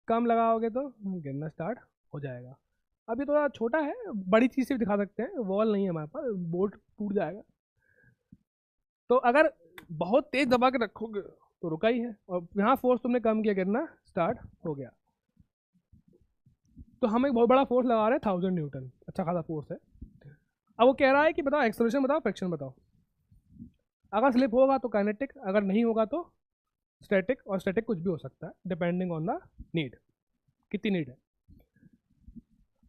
कम लगाओगे तो गिरना स्टार्ट हो जाएगा। अभी थोड़ा छोटा है, बड़ी चीज़ से भी दिखा सकते हैं, वॉल नहीं है हमारे पास, बोल्ट टूट जाएगा। तो अगर बहुत तेज दबा के रखोगे तो रुका ही है, और यहाँ फोर्स तुमने कम किया, गिरना स्टार्ट हो गया। तो हम एक बहुत बड़ा फोर्स लगा रहे हैं 1000 न्यूटन, अच्छा खासा फोर्स है। अब वो कह रहा है कि बताओ एक्सेलरेशन बताओ, फ्रिक्शन बताओ। अगर स्लिप होगा तो काइनेटिक, अगर नहीं होगा तो स्टैटिक, और स्टैटिक कुछ भी हो सकता है डिपेंडिंग ऑन द नीड, कितनी नीड है।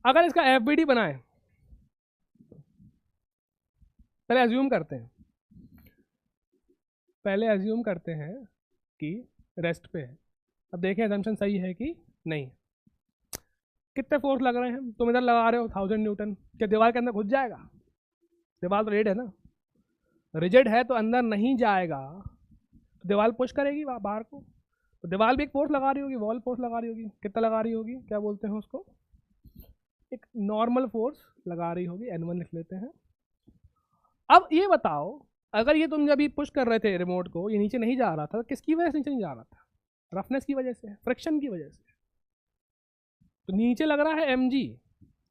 अगर इसका FBD बनाए, पहले एज्यूम करते हैं कि रेस्ट पे है, अब देखें assumption सही है कि नहीं। कितने फोर्स लग रहे हैं, तुम इधर लगा रहे हो 1000 न्यूटन, क्या दीवार के अंदर घुस जाएगा? दीवार तो रिजिड है ना, रिजिड है तो अंदर नहीं जाएगा, तो दीवार पुश करेगी बाहर को। तो दीवार भी एक फोर्स लगा रही होगी, वॉल फोर्स लगा रही होगी, कितना लगा रही होगी, क्या बोलते हैं उसको, एक नॉर्मल फोर्स लगा रही होगी, N1 लिख लेते हैं। अब ये बताओ, अगर ये तुम जब ये पुश कर रहे थे रिमोट को, ये नीचे नहीं जा रहा था, किसकी वजह से नीचे नहीं जा रहा था? रफनेस की वजह से, फ्रिक्शन की वजह से। तो नीचे लग रहा है mg,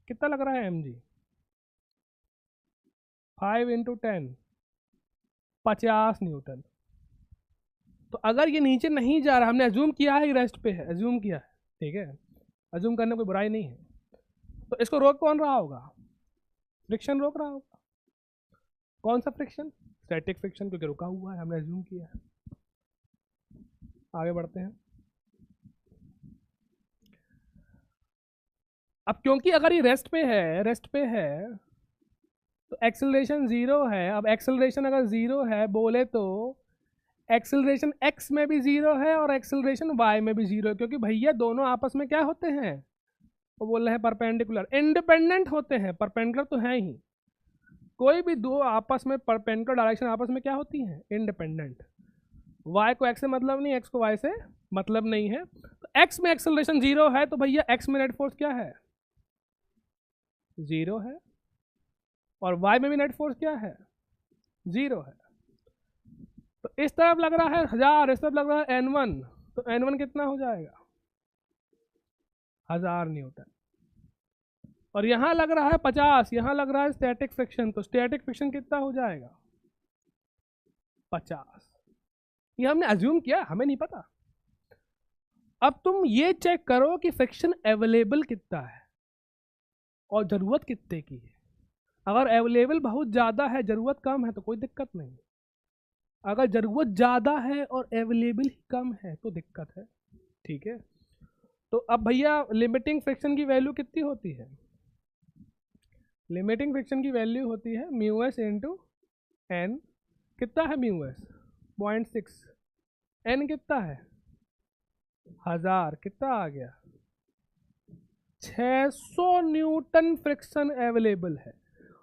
कितना लग रहा है mg, 5 × 10, 50 न्यूटन। तो अगर ये नीचे नहीं जा रहा, हमने अज्यूम किया है रेस्ट पे है, अज्यूम किया है, ठीक है, अज्यूम करने कोई बुराई नहीं है, तो इसको रोक कौन रहा होगा? फ्रिक्शन रोक रहा होगा। कौन सा फ्रिक्शन? स्टैटिक फ्रिक्शन, क्योंकि रुका हुआ है, हमने अज्यूम किया है। आगे बढ़ते हैं। अब क्योंकि अगर ये रेस्ट पे है तो एक्सेलरेशन 0 है। अब एक्सेलरेशन अगर 0 है बोले तो एक्सेलरेशन x में भी 0 है और एक्सेलरेशन y में भी 0 है, क्योंकि भैया दोनों आपस में क्या होते हैं, वो बोल रहे हैं परपेंडिकुलर, इंडिपेंडेंट होते हैं। परपेंडिकुलर तो है ही, कोई भी दो आपस में परपेंडिकुलर डायरेक्शन आपस में क्या होती हैं, इंडिपेंडेंट। y को x से मतलब नहीं, x को y से मतलब नहीं है। तो x में एक्सेलरेशन 0 है तो भैया x में नेट फोर्स क्या है, 0 है, और y में भी नेट फोर्स क्या है, 0 है। तो इस तरफ लग रहा है 1000, इस तरफ लग रहा है N1, तो N1 कितना हो जाएगा, 1000 न्यूटन। और यहां लग रहा है 50, यहां लग रहा है स्टैटिक फ्रिक्शन, तो स्टैटिक फ्रिक्शन कितना हो जाएगा, 50। ये हमने अज्यूम किया, हमें नहीं पता। अब तुम ये चेक करो कि फ्रिक्शन अवेलेबल कितना है और जरूरत कितने की है। अगर अवेलेबल बहुत ज़्यादा है, जरूरत कम है, तो कोई दिक्कत नहीं। अगर जरूरत ज़्यादा है और अवेलेबल ही कम है तो दिक्कत है, ठीक है। तो अब भैया लिमिटिंग फ्रिक्शन की वैल्यू कितनी होती है, लिमिटिंग फ्रिक्शन की वैल्यू होती है μs इंटू एन। कितना है μs, 0.6, एन कितना है 1000, कितना आ गया 600 न्यूटन फ्रिक्शन अवेलेबल है।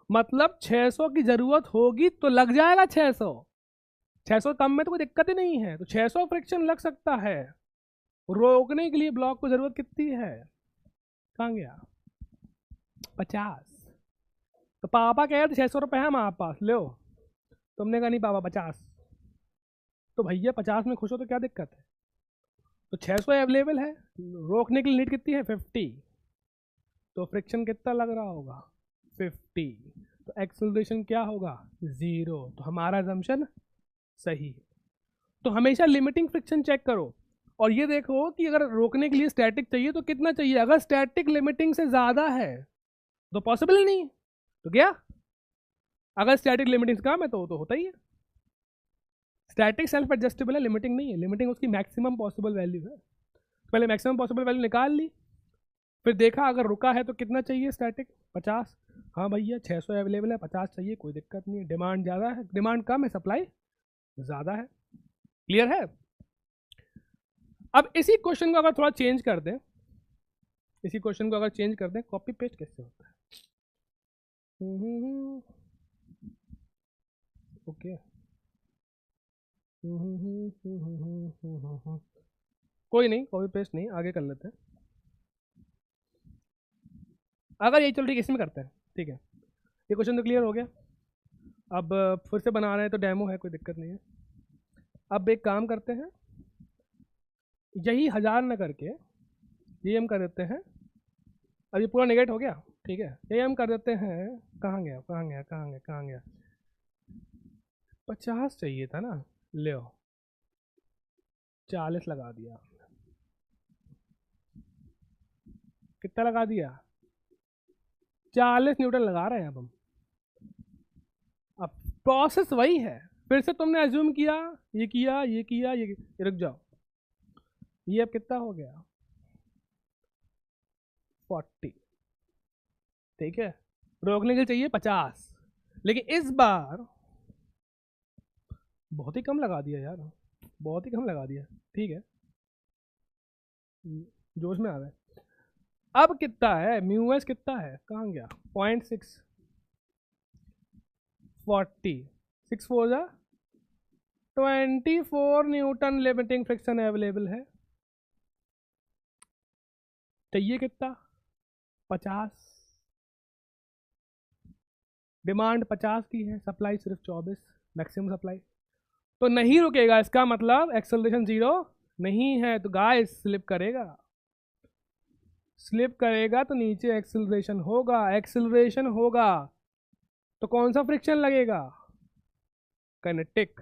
मतलब 600 की जरूरत होगी तो लग जाएगा 600 कम में तो कोई दिक्कत ही नहीं है, तो 600 फ्रिक्शन लग सकता है। रोकने के लिए ब्लॉक को जरूरत कितनी है, कहाँ गया 50। तो पापा कह रहे थे 600 रुपये है हमारे पास, लो, तुमने कहा नहीं पापा 50, तो भैया 50 में खुश हो तो क्या दिक्कत है। तो 600 अवेलेबल है, रोकने के लिए नीड कितनी है 50, तो फ्रिक्शन कितना लग रहा होगा 50, तो एक्सेलरेशन क्या होगा 0। तो हमारा अजम्पशन सही है। तो हमेशा लिमिटिंग फ्रिक्शन चेक करो, और ये देखो कि अगर रोकने के लिए स्टैटिक चाहिए तो कितना चाहिए। अगर स्टैटिक लिमिटिंग से ज़्यादा है तो पॉसिबल ही नहीं, तो क्या, अगर स्टैटिक लिमिटिंग से कम है तो होता ही है। स्टैटिक सेल्फ एडजस्टेबल है, लिमिटिंग नहीं है। लिमिटिंग उसकी मैक्सिमम पॉसिबल वैल्यू है। पहले मैक्सिमम पॉसिबल वैल्यू निकाल ली, फिर देखा अगर रुका है तो कितना चाहिए स्टैटिक 50। हाँ भैया 600 अवेलेबल है, 50 चाहिए, कोई दिक्कत नहीं है। डिमांड ज़्यादा है, डिमांड कम है, सप्लाई ज़्यादा है। क्लियर है। अब इसी क्वेश्चन को अगर थोड़ा चेंज कर दें, इसी क्वेश्चन को अगर चेंज कर दें, कॉपी पेस्ट कैसे होता है, ओके, कोई नहीं, कॉपी पेस्ट नहीं, आगे कर लेते हैं। अगर ये चलो ठीक है, इसमें करते हैं, ठीक है। ये क्वेश्चन तो क्लियर हो गया। अब फिर से बना रहे हैं तो डेमो है, कोई दिक्कत नहीं है। अब एक काम करते हैं, यही 1000 न करके ये हम कर देते हैं। अब ये पूरा नेगेट हो गया, ठीक है, ये हम कर देते हैं, कहाँ गया 50 चाहिए था ना, ले 40 लगा दिया। कितना लगा दिया 40 न्यूटन लगा रहे हैं अब हम। अब प्रोसेस वही है, फिर से तुमने अज्यूम किया, ये किया, ये किया, ये रुक जाओ, ये अब कितना हो गया 40, ठीक है। रोकने के लिए चाहिए 50, लेकिन इस बार बहुत ही कम लगा दिया यार, बहुत ही कम लगा दिया, ठीक है। जोश में आ गए। अब कितना है म्यू एस, कितना है, कहाँ गया, 0.6, 40, 6 4 जा 24 न्यूटन लिमिटिंग फ्रिक्शन अवेलेबल है। चाहिए कितना, 50, डिमांड 50 की है, सप्लाई सिर्फ 24, मैक्सिमम सप्लाई। तो नहीं रुकेगा, इसका मतलब एक्सेलरेशन 0 नहीं है, तो गाइस स्लिप करेगा, स्लिप करेगा तो नीचे एक्सेलरेशन होगा, एक्सेलरेशन होगा तो कौन सा फ्रिक्शन लगेगा, काइनेटिक।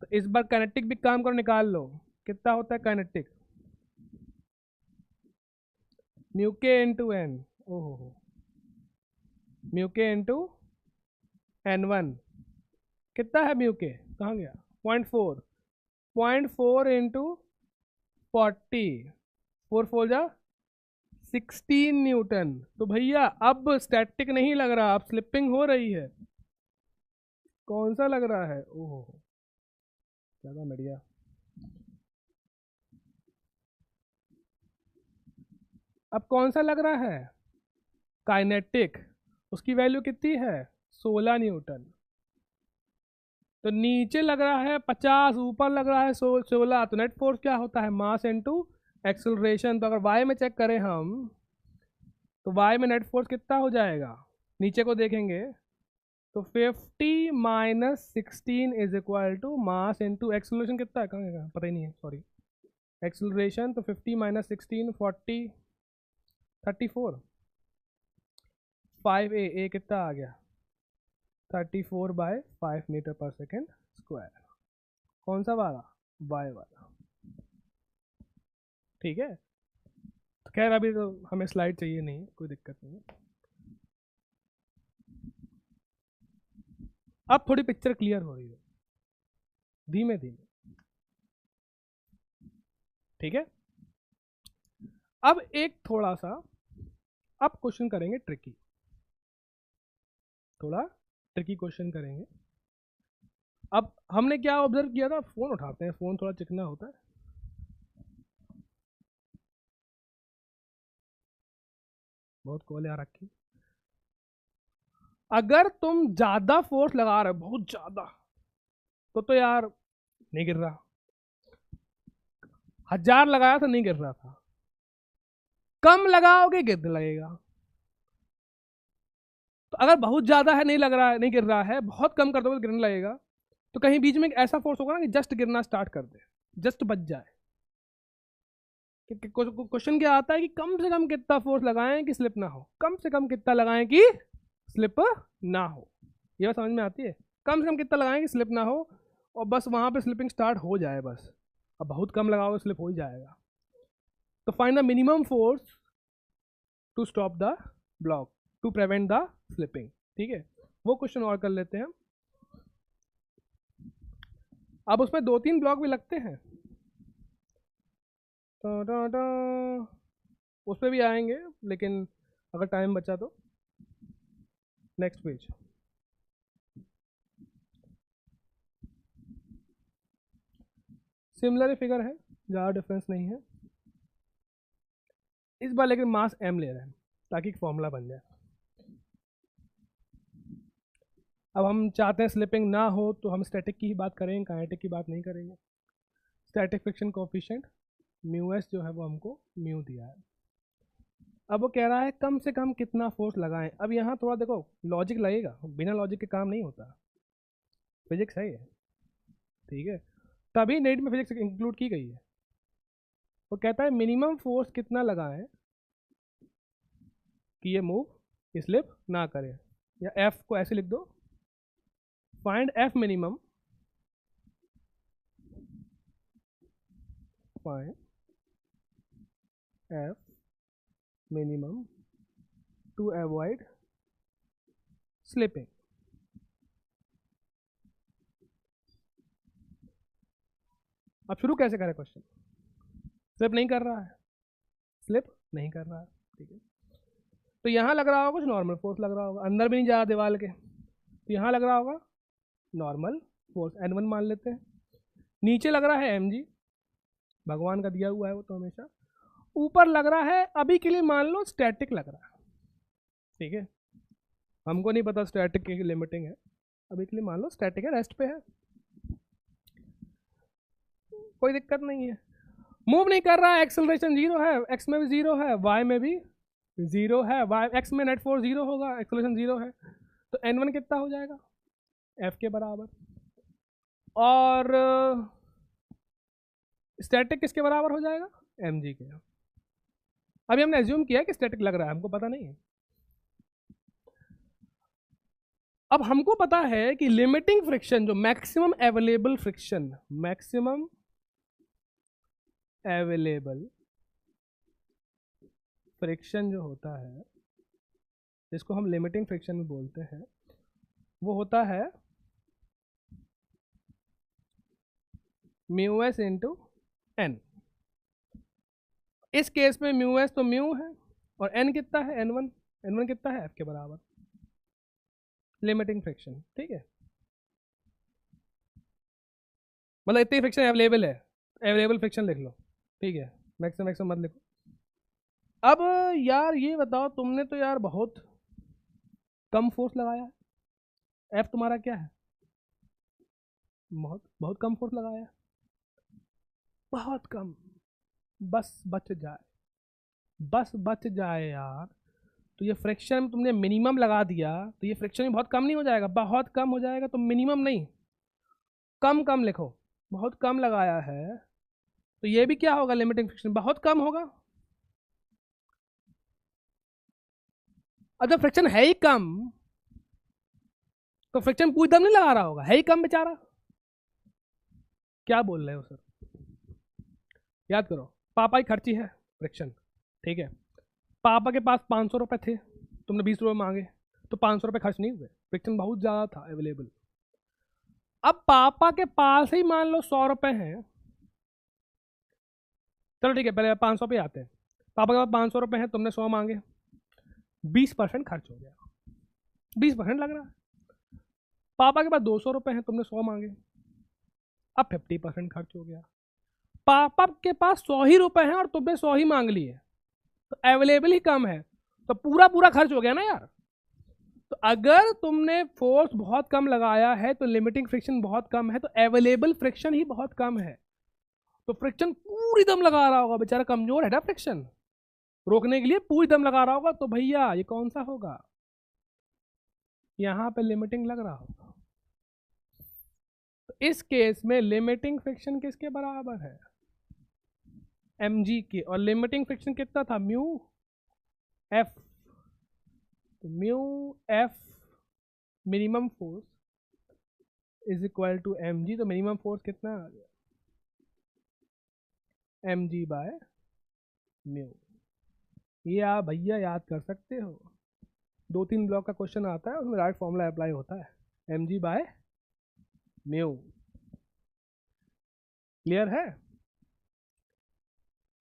तो इस बार काइनेटिक भी काम करो, निकाल लो कितना होता है kinetic, mu k into N, ओहो म्यू के इंटू N1 कितना है म्यू के, कहाँ गया, 0.4, 0.4 इंटू 40, 4 4 जा 16 न्यूटन। तो भैया अब स्टैटिक नहीं लग रहा, अब स्लिपिंग हो रही है। कौन सा लग रहा है, ओहो ज़्यादा बढ़िया। अब कौन सा लग रहा है, काइनेटिक, उसकी वैल्यू कितनी है, 16 न्यूटन। तो नीचे लग रहा है 50, ऊपर लग रहा है 16, तो नेट फोर्स क्या होता है, मास इनटू एक्सेलरेशन। तो अगर वाई में चेक करें हम, तो वाई में नेट फोर्स कितना हो जाएगा, नीचे को देखेंगे तो 50 minus 16 is equal to mass into acceleration कितना है, कहाँ पता ही नहीं है, सॉरी एक्सेलरेशन। तो 50 माइनस 16 40, 34, 5 ए कितना आ गया, 34/5 मीटर पर सेकेंड स्क्वायर। कौन सा वाला, वाई वाला, ठीक है। तो खैर अभी तो हमें स्लाइड चाहिए नहीं, कोई दिक्कत नहीं है। अब थोड़ी पिक्चर क्लियर हो रही है, धीमे धीमे, ठीक है। अब एक थोड़ा सा, अब क्वेश्चन करेंगे ट्रिकी, थोड़ा ट्रिकी क्वेश्चन करेंगे। अब हमने क्या ऑब्जर्व किया था, फोन उठाते हैं, फोन थोड़ा चिकना होता है। बहुत कॉल आ रखी। अगर तुम ज्यादा फोर्स लगा रहे हो, बहुत ज्यादा, तो यार नहीं गिर रहा, 1000 लगाया तो नहीं गिर रहा था, कम लगाओगे गिरने लगेगा। तो अगर बहुत ज्यादा है, नहीं लग रहा है, नहीं गिर रहा है, बहुत कम कर दोगे तो गिरने लगेगा। तो कहीं बीच में एक ऐसा फोर्स होगा ना कि जस्ट गिरना स्टार्ट कर दे, जस्ट बच जाए। क्वेश्चन क्या आता है कि कम से कम कितना फोर्स लगाएं कि स्लिप ना हो, कम से कम कितना लगाएं कि स्लिप ना हो, ये बात समझ में आती है। कम से कम कितना लगाएं कि स्लिप ना हो, और बस वहां पे स्लिपिंग स्टार्ट हो जाए बस। अब बहुत कम लगाओ स्लिप हो ही जाएगा। तो find the minimum force to stop the block, to prevent the slipping, ठीक है। वो क्वेश्चन और कर लेते हैं। अब उसमें 2-3 ब्लॉक भी लगते हैं, उस पर भी आएंगे, लेकिन अगर टाइम बचा तो नेक्स्ट पेज। सिमिलर फिगर है, ज़्यादा डिफरेंस नहीं है इस बार, लेकिन मास m ले रहे हैं ताकि फॉर्मूला बन जाए। अब हम चाहते हैं स्लिपिंग ना हो, तो हम स्टैटिक की ही बात करेंगे, काइनेटिक की बात नहीं करेंगे। Static friction coefficient mu S जो है वो हमको म्यू दिया है। अब वो कह रहा है कम से कम कितना फोर्स लगाएं। अब यहाँ थोड़ा देखो लॉजिक लगेगा, बिना लॉजिक के काम नहीं होता, फिजिक्स है ये, ठीक है। तभी नेट में फिजिक्स इंक्लूड की गई है। वो कहता है मिनिमम फोर्स कितना लगाएं कि ये मूव स्लिप ना करे, या एफ को ऐसे लिख दो, find F minimum, find F minimum to avoid slipping. अब शुरू कैसे करें क्वेश्चन, स्लिप नहीं कर रहा है, स्लिप नहीं कर रहा है, ठीक है। तो यहाँ लग रहा होगा कुछ नॉर्मल फोर्स लग रहा होगा, अंदर भी नहीं जा रहा दीवार के, तो यहाँ लग रहा होगा नॉर्मल फोर्स N1 मान लेते हैं। नीचे लग रहा है mg, भगवान का दिया हुआ है वो तो हमेशा, ऊपर लग रहा है, अभी के लिए मान लो स्टैटिक लग रहा है, ठीक है, हमको नहीं पता स्टैटिक की लिमिटिंग है, अभी के लिए मान लो स्टैटिक है, रेस्ट पे है, कोई दिक्कत नहीं है, मूव नहीं कर रहा है, एक्सेलरेशन जीरो है, एक्स में भी जीरो है, वाई में भी जीरो है, वाई एक्स में नेट फोर्स जीरो होगा, एक्सेलरेशन जीरो है, तो n1 कितना हो जाएगा, f के बराबर, और स्टैटिक किसके बराबर हो जाएगा, mg के। अभी हमने एज्यूम किया कि स्टैटिक लग रहा है, हमको पता नहीं है। अब हमको पता है कि लिमिटिंग फ्रिक्शन, जो maximum available friction, maximum available friction जो होता है, जिसको हम लिमिटिंग फ्रिक्शन बोलते हैं, वो होता है म्यू एस इंटू एन। इस केस में म्यू एस तो म्यू है, और एन कितना है, एन वन कितना है, एफ के बराबर, लिमिटिंग फ्रिक्शन, ठीक है, मतलब इतनी फ्रिक्शन अवेलेबल है, अवेलेबल फ्रिक्शन लिख लो, ठीक है, मैक्सिमम मत लिखो। अब यार ये बताओ, तुमने तो यार बहुत कम फोर्स लगाया है, एफ तुम्हारा क्या है, बहुत बहुत कम फोर्स लगाया है, बहुत कम, बस बच जाए, बस बच जाए यार, तो ये फ्रिक्शन तुमने मिनिमम लगा दिया, तो ये फ्रिक्शन भी बहुत कम नहीं हो जाएगा, बहुत कम हो जाएगा, तो मिनिमम नहीं, कम कम लिखो, बहुत कम लगाया है, तो ये भी क्या होगा, लिमिटिंग फ्रिक्शन बहुत कम होगा। अब जब फ्रिक्शन है ही कम, तो फ्रिक्शन पूरी दम नहीं लगा रहा होगा, है ही कम बेचारा, क्या बोल रहे हो सर, याद करो, पापा की खर्ची है फ्रिक्शन, ठीक है, पापा के पास 500 रुपए थे, तुमने 20 रुपए मांगे, तो 500 रुपए खर्च नहीं हुए, फ्रिक्शन बहुत ज़्यादा था अवेलेबल। अब पापा के पास ही मान लो 100 रुपए हैं, चलो ठीक है, पहले 500 पे आते हैं, पापा के पास 500 रुपए हैं, तुमने 100 मांगे, 20% खर्च हो गया, 20% लग रहा है। पापा के पास 200 रुपए हैं, तुमने 100 मांगे, अब 50% खर्च हो गया। पापा के पास 100 ही रुपए हैं और तुमने 100 ही मांग लिए, तो अवेलेबल ही कम है, तो पूरा पूरा खर्च हो गया ना यार। तो अगर तुमने फोर्स बहुत कम लगाया है, तो लिमिटिंग फ्रिक्शन बहुत कम है, तो अवेलेबल फ्रिक्शन ही बहुत कम है, तो फ्रिक्शन पूरी दम लगा रहा होगा, बेचारा कमजोर है ना फ्रिक्शन, रोकने के लिए पूरी दम लगा रहा होगा, तो भैया ये कौन सा होगा, यहां पे लिमिटिंग लग रहा होगा। तो इस केस में लिमिटिंग फ्रिक्शन किसके बराबर है, mg के, और लिमिटिंग फ्रिक्शन कितना था, म्यू एफ, तो mu F minimum force is equal to mg, तो मिनिमम फोर्स कितना आ गया, mg बाय म्यू। ये आप भैया याद कर सकते हो, 2-3 ब्लॉक का क्वेश्चन आता है, उसमें राइट फॉर्मूला अप्लाई होता है, mg बाय म्यू, क्लियर है।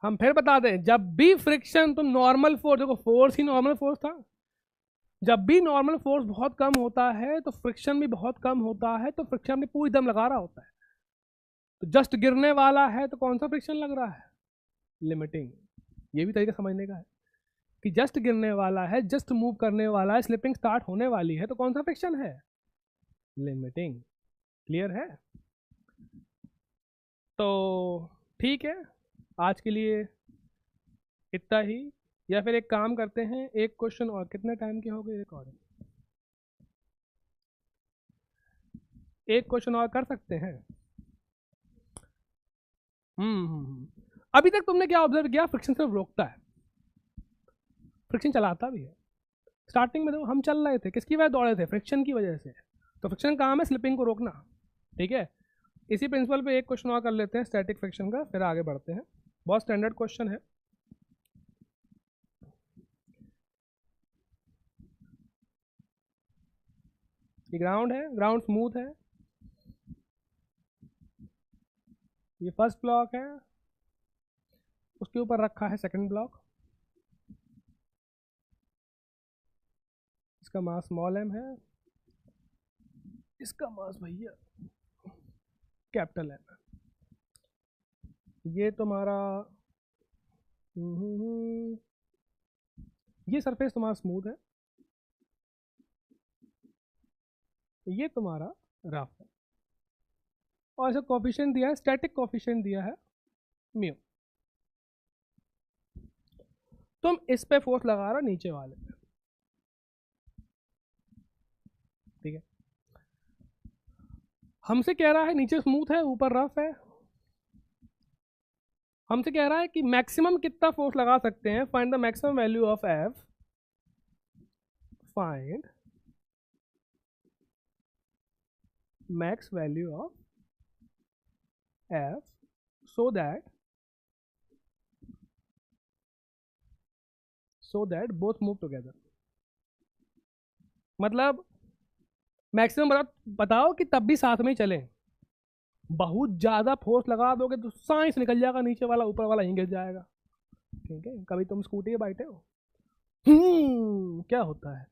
हम फिर बता दें, जब भी फ्रिक्शन, तुम नॉर्मल फोर्स, देखो फोर्स ही नॉर्मल फोर्स था, जब भी नॉर्मल फोर्स बहुत कम होता है तो फ्रिक्शन भी बहुत कम होता है, तो फ्रिक्शन भी पूरी दम लगा रहा होता है, तो जस्ट गिरने वाला है तो कौन सा फ्रिक्शन लग रहा है, लिमिटिंग। ये भी तरीका समझने का है कि जस्ट गिरने वाला है, जस्ट मूव करने वाला है, स्लिपिंग स्टार्ट होने वाली है, तो कौन सा फ्रिक्शन है, लिमिटिंग, क्लियर है। तो ठीक है, आज के लिए इतना ही, या फिर एक काम करते हैं, एक क्वेश्चन और, कितने टाइम के हो गए रिकॉर्डिंग, एक क्वेश्चन और कर सकते हैं। अभी तक तुमने क्या ऑब्जर्व किया, फ्रिक्शन सिर्फ रोकता है, फ्रिक्शन चलाता भी है। स्टार्टिंग में तो हम चल रहे थे, किसकी वजह दौड़े थे, फ्रिक्शन की वजह से, तो फ्रिक्शन काम है स्लिपिंग को रोकना, ठीक है। इसी प्रिंसिपल पे एक क्वेश्चन और कर लेते हैं स्टैटिक फ्रिक्शन का, फिर आगे बढ़ते हैं, बहुत स्टैंडर्ड क्वेश्चन है। ये ग्राउंड है, ग्राउंड स्मूथ है, ये फर्स्ट ब्लॉक है, उसके ऊपर रखा है सेकंड ब्लॉक, इसका मास स्मॉल m है, इसका मास भैया कैपिटल M है। ये तुम्हारा ये सरफेस तुम्हारा स्मूथ है, ये तुम्हारा रफ है, और ऐसा कोफिशिएंट दिया है, स्टैटिक कोफिशिएंट दिया है म्यू। तुम इस पे फोर्स लगा रहे हो नीचे वाले पे, ठीक है। हमसे कह रहा है नीचे स्मूथ है ऊपर रफ है, हमसे कह रहा है कि मैक्सिमम कितना फोर्स लगा सकते हैं, find the maximum value of F, find max value of F so that both move together। मतलब मैक्सिमम बताओ कि तब भी साथ में ही चलें। बहुत ज़्यादा फोर्स लगा दोगे तो साइंस निकल जाएगा, नीचे वाला ऊपर वाला ही गिर जाएगा, ठीक है। कभी तुम स्कूटी पे बैठे हो, क्या होता है,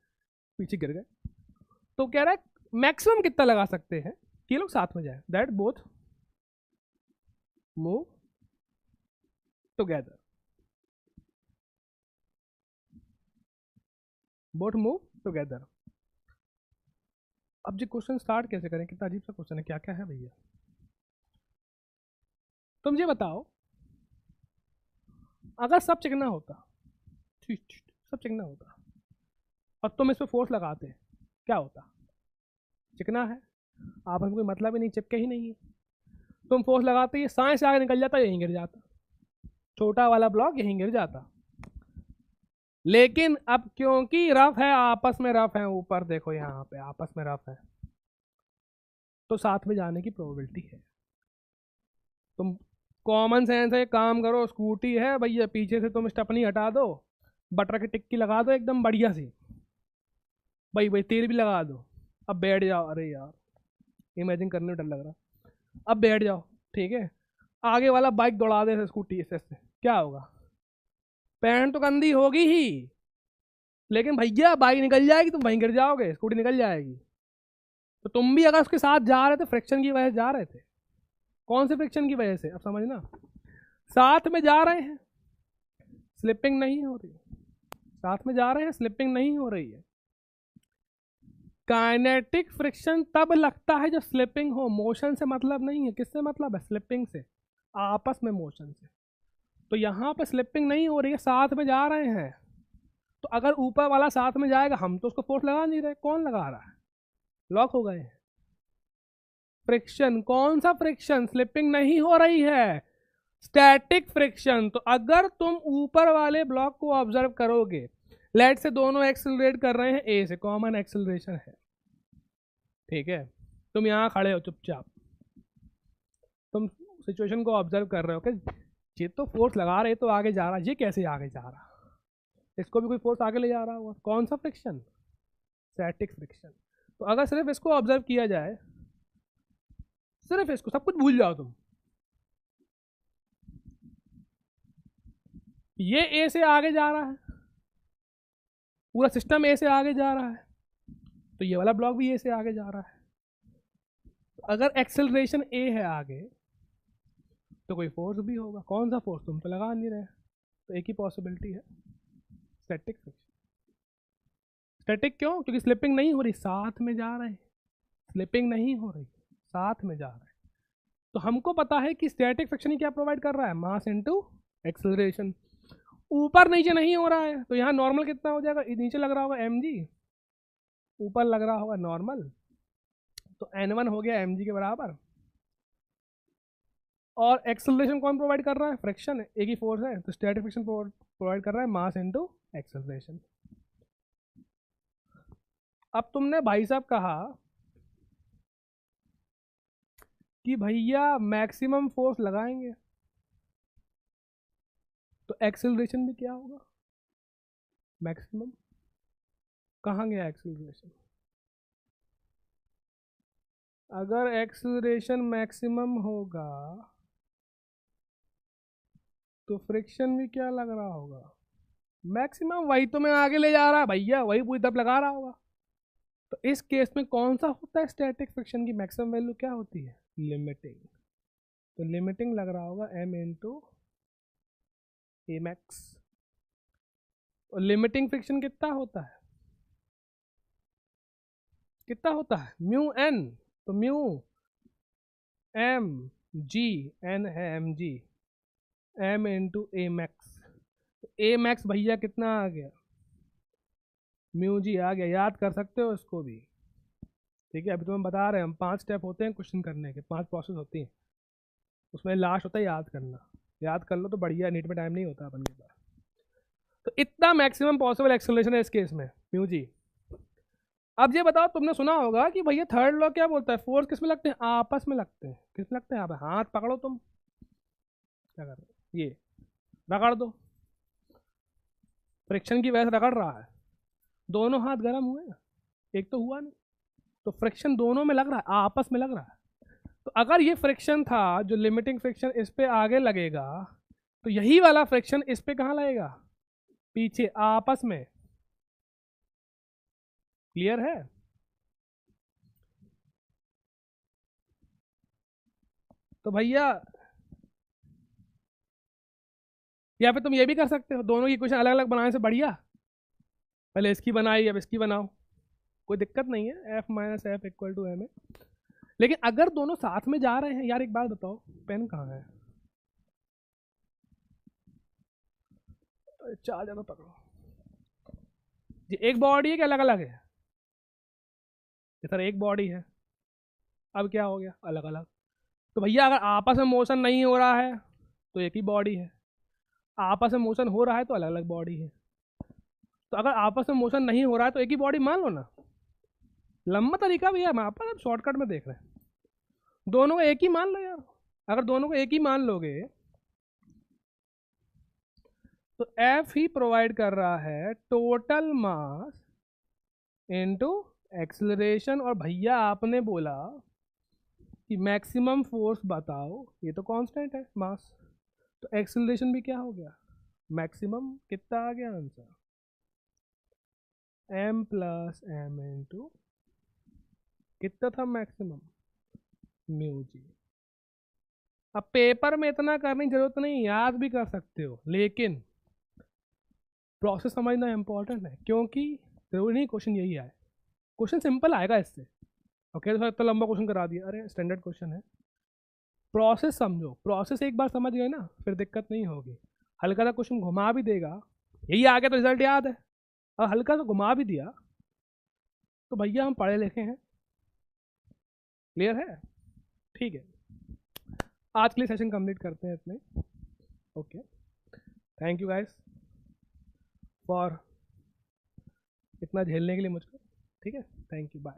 पीछे गिर गए। तो कह रहा है मैक्सिमम कितना लगा सकते हैं कि ये लोग साथ में जाए, that both move together, both move together. अब जी क्वेश्चन स्टार्ट कैसे करें, कितना अजीब सा क्वेश्चन है, क्या क्या है भैया। तुम मुझे बताओ, अगर सब चिकना होता, सब चिकना होता और तुम इस पर फोर्स लगाते, क्या होता। चिकना है, आपस में कोई मतलब ही नहीं, चिपके ही नहीं है, तुम फोर्स लगाते ये सांस से आगे निकल जाता, यहीं गिर जाता, छोटा वाला ब्लॉक यहीं गिर जाता। लेकिन अब क्योंकि रफ है, आपस में रफ है, ऊपर देखो यहाँ पे आपस में रफ है, तो साथ में जाने की प्रोबेबिलिटी है। तुम कॉमन सेंस है, काम करो, स्कूटी है भैया, पीछे से तुम स्टेपनी हटा दो, बटर की टिक्की लगा दो एकदम बढ़िया सी, भाई भाई तेल भी लगा दो, अब बैठ जाओ। अरे यार इमेजिन करने में डर लग रहा, अब बैठ जाओ, ठीक है। आगे वाला बाइक दौड़ा दे स्कूटी से, क्या होगा, पैंट तो गंदी होगी ही, लेकिन भैया बाइक निकल जाएगी, तुम वहीं गिर जाओगे, स्कूटी निकल जाएगी। तो तुम भी अगर उसके साथ जा रहे थे, फ्रिक्शन की वजह से जा रहे थे, कौन से फ्रिक्शन की वजह से, अब समझना, साथ में जा रहे हैं, स्लिपिंग नहीं हो रही, साथ में जा रहे हैं, स्लिपिंग नहीं हो रही है। काइनेटिक फ्रिक्शन तब लगता है जब स्लिपिंग हो, मोशन से मतलब नहीं है, किससे मतलब है, स्लिपिंग से, आपस में मोशन से। तो यहाँ पे स्लिपिंग नहीं हो रही है, साथ में जा रहे हैं, तो अगर ऊपर वाला साथ में जाएगा, हम तो उसको फोर्स लगा नहीं रहे, कौन लगा रहा है, लॉक हो गए हैं। फ्रिक्शन, कौन सा फ्रिक्शन, स्लिपिंग नहीं हो रही है, स्टैटिक फ्रिक्शन। तो अगर तुम ऊपर वाले ब्लॉक को ऑब्जर्व करोगे, लेट से दोनों एक्सेलरेट कर रहे हैं ए से, कॉमन एक्सेलरेशन है, ठीक है। तुम यहाँ खड़े हो चुपचाप, तुम सिचुएशन को ऑब्जर्व कर रहे हो कि ये तो फोर्स लगा रहे तो आगे जा रहा, ये कैसे आगे जा रहा, इसको भी कोई फोर्स आगे ले जा रहा होगा, कौन सा फ्रिक्शन, स्टैटिक फ्रिक्शन। तो अगर सिर्फ इसको ऑब्जर्व किया जाए, सिर्फ इसको, सब कुछ भूल जाओ तुम, ये ए से आगे जा रहा है, पूरा सिस्टम ए से आगे जा रहा है, तो ये वाला ब्लॉक भी ए से आगे जा रहा है। तो अगर एक्सेलरेशन ए है आगे, तो कोई फोर्स भी होगा, कौन सा फोर्स, तुम तो लगा नहीं रहे, तो एक ही पॉसिबिलिटी है, स्टैटिक फ्रिक्शन। स्टैटिक क्यों, क्योंकि स्लिपिंग नहीं हो रही, साथ में जा रहे हैं, स्लिपिंग नहीं हो रही, साथ में जा रहे हैं। तो हमको पता है कि स्टैटिक फ्रिक्शन ही क्या प्रोवाइड कर रहा है, मास इनटू एक्सेलरेशन। ऊपर नीचे नहीं हो रहा है, तो यहाँ नॉर्मल कितना हो जाएगा, नीचे लग रहा होगा mg, ऊपर लग रहा होगा नॉर्मल, तो n1 हो गया mg के बराबर। और एक्सेलरेशन कौन प्रोवाइड कर रहा है, फ्रिक्शन, एक ही फोर्स है, तो स्टैटिक फ्रिक्शन प्रोवाइड कर रहा है मास इनटू एक्सेलरेशन। अब तुमने भाई साहब कहा कि भैया मैक्सिमम फोर्स लगाएंगे, तो एक्सेलरेशन भी क्या होगा, मैक्सिमम। कहाँ गया एक्सेलरेशन, अगर एक्सेलरेशन मैक्सिमम होगा तो फ्रिक्शन भी क्या लग रहा होगा, मैक्सिमम। वही तो मैं आगे ले जा रहा है भैया, वही पूरी तरफ लगा रहा होगा। तो इस केस में कौन सा होता है, स्टैटिक फ्रिक्शन की मैक्सिमम वैल्यू क्या होती है, लिमिटिंग। तो लिमिटिंग लग रहा होगा m इंटू ए मैक्स। और लिमिटिंग फ्रिक्शन कितना होता है, कितना होता है, म्यू एन। तो म्यू एम जी, एन है एम जी, एम इंटू ए मैक्स। ए मैक्स भैया कितना आ गया, म्यू जी आ गया, याद कर सकते हो इसको भी। ठीक है, अभी तो हम बता रहे हैं, हम 5 स्टेप होते हैं क्वेश्चन करने के, 5 प्रोसेस होती हैं, उसमें लास्ट होता है याद करना। याद कर लो तो बढ़िया, नीट में टाइम नहीं होता अपन के पास। तो इतना मैक्सिमम पॉसिबल एक्सेलरेशन है इस केस में, म्यू जी। अब ये बताओ, तुमने सुना होगा कि भैया थर्ड लॉ क्या बोलता है, फोर्स किस में लगते हैं, आपस में लगते हैं। किस में लगते हैं, आप हाथ पकड़ो, तुम क्या कर रहे हो, ये रगड़ दो, फ्रिक्शन की वजह से रगड़ रहा है, दोनों हाथ गर्म हुए ना, एक तो हुआ नहीं, तो फ्रिक्शन दोनों में लग रहा है, आपस में लग रहा है। तो अगर ये फ्रिक्शन था जो लिमिटिंग फ्रिक्शन, इस पे आगे लगेगा, तो यही वाला फ्रिक्शन इस पे कहाँ लगेगा, पीछे, आपस में। क्लियर है। तो भैया, या फिर तुम ये भी कर सकते हो, दोनों की इक्वेशन अलग अलग बनाने से बढ़िया पहले इसकी बनाई अब इसकी बनाओ, कोई दिक्कत नहीं है, F minus F equal to M A. लेकिन अगर दोनों साथ में जा रहे हैं, यार एक बात बताओ, पेन कहाँ है, चार ज्यादा पकड़ो जी, एक बॉडी है कि अलग अलग है, सर एक बॉडी है, अब क्या हो गया, अलग अलग। तो भैया अगर आपस में मोशन नहीं हो रहा है तो एक ही बॉडी है, आपस में मोशन हो रहा है तो अलग अलग बॉडी है। तो अगर आपस में मोशन नहीं हो रहा है तो एक ही बॉडी मान लो ना, लंबा तरीका भी है, हम आपस शॉर्टकट में देख रहे हैं, दोनों को एक ही मान लो यार। अगर दोनों को एक ही मान लोगे तो एफ ही प्रोवाइड कर रहा है टोटल मास इनटू एक्सेलरेशन। और भैया आपने बोला कि मैक्सिमम फोर्स बताओ, ये तो कांस्टेंट है मास, तो एक्सेलरेशन भी क्या हो गया, मैक्सिमम। कितना आ गया answer, m plus M into कितना था मैक्सिमम, म्यू जी। अब पेपर में इतना करने की जरूरत नहीं, याद भी कर सकते हो, लेकिन प्रोसेस समझना इंपॉर्टेंट है, क्योंकि जरूरी नहीं क्वेश्चन यही आए, क्वेश्चन सिंपल आएगा इससे। ओके, तो इतना लंबा क्वेश्चन करा दिया, अरे स्टैंडर्ड क्वेश्चन है। प्रोसेस समझो, प्रोसेस एक बार समझ गए ना फिर दिक्कत नहीं होगी। हल्का सा क्वेश्चन घुमा भी देगा, यही आ गया तो रिजल्ट याद है, और हल्का सा घुमा भी दिया तो भैया हम पढ़े लिखे हैं। क्लियर है, ठीक है, आज के लिए सेशन कंप्लीट करते हैं इतने। Okay, thank you guys for इतना झेलने के लिए मुझको। ठीक है, थैंक यू, बाय।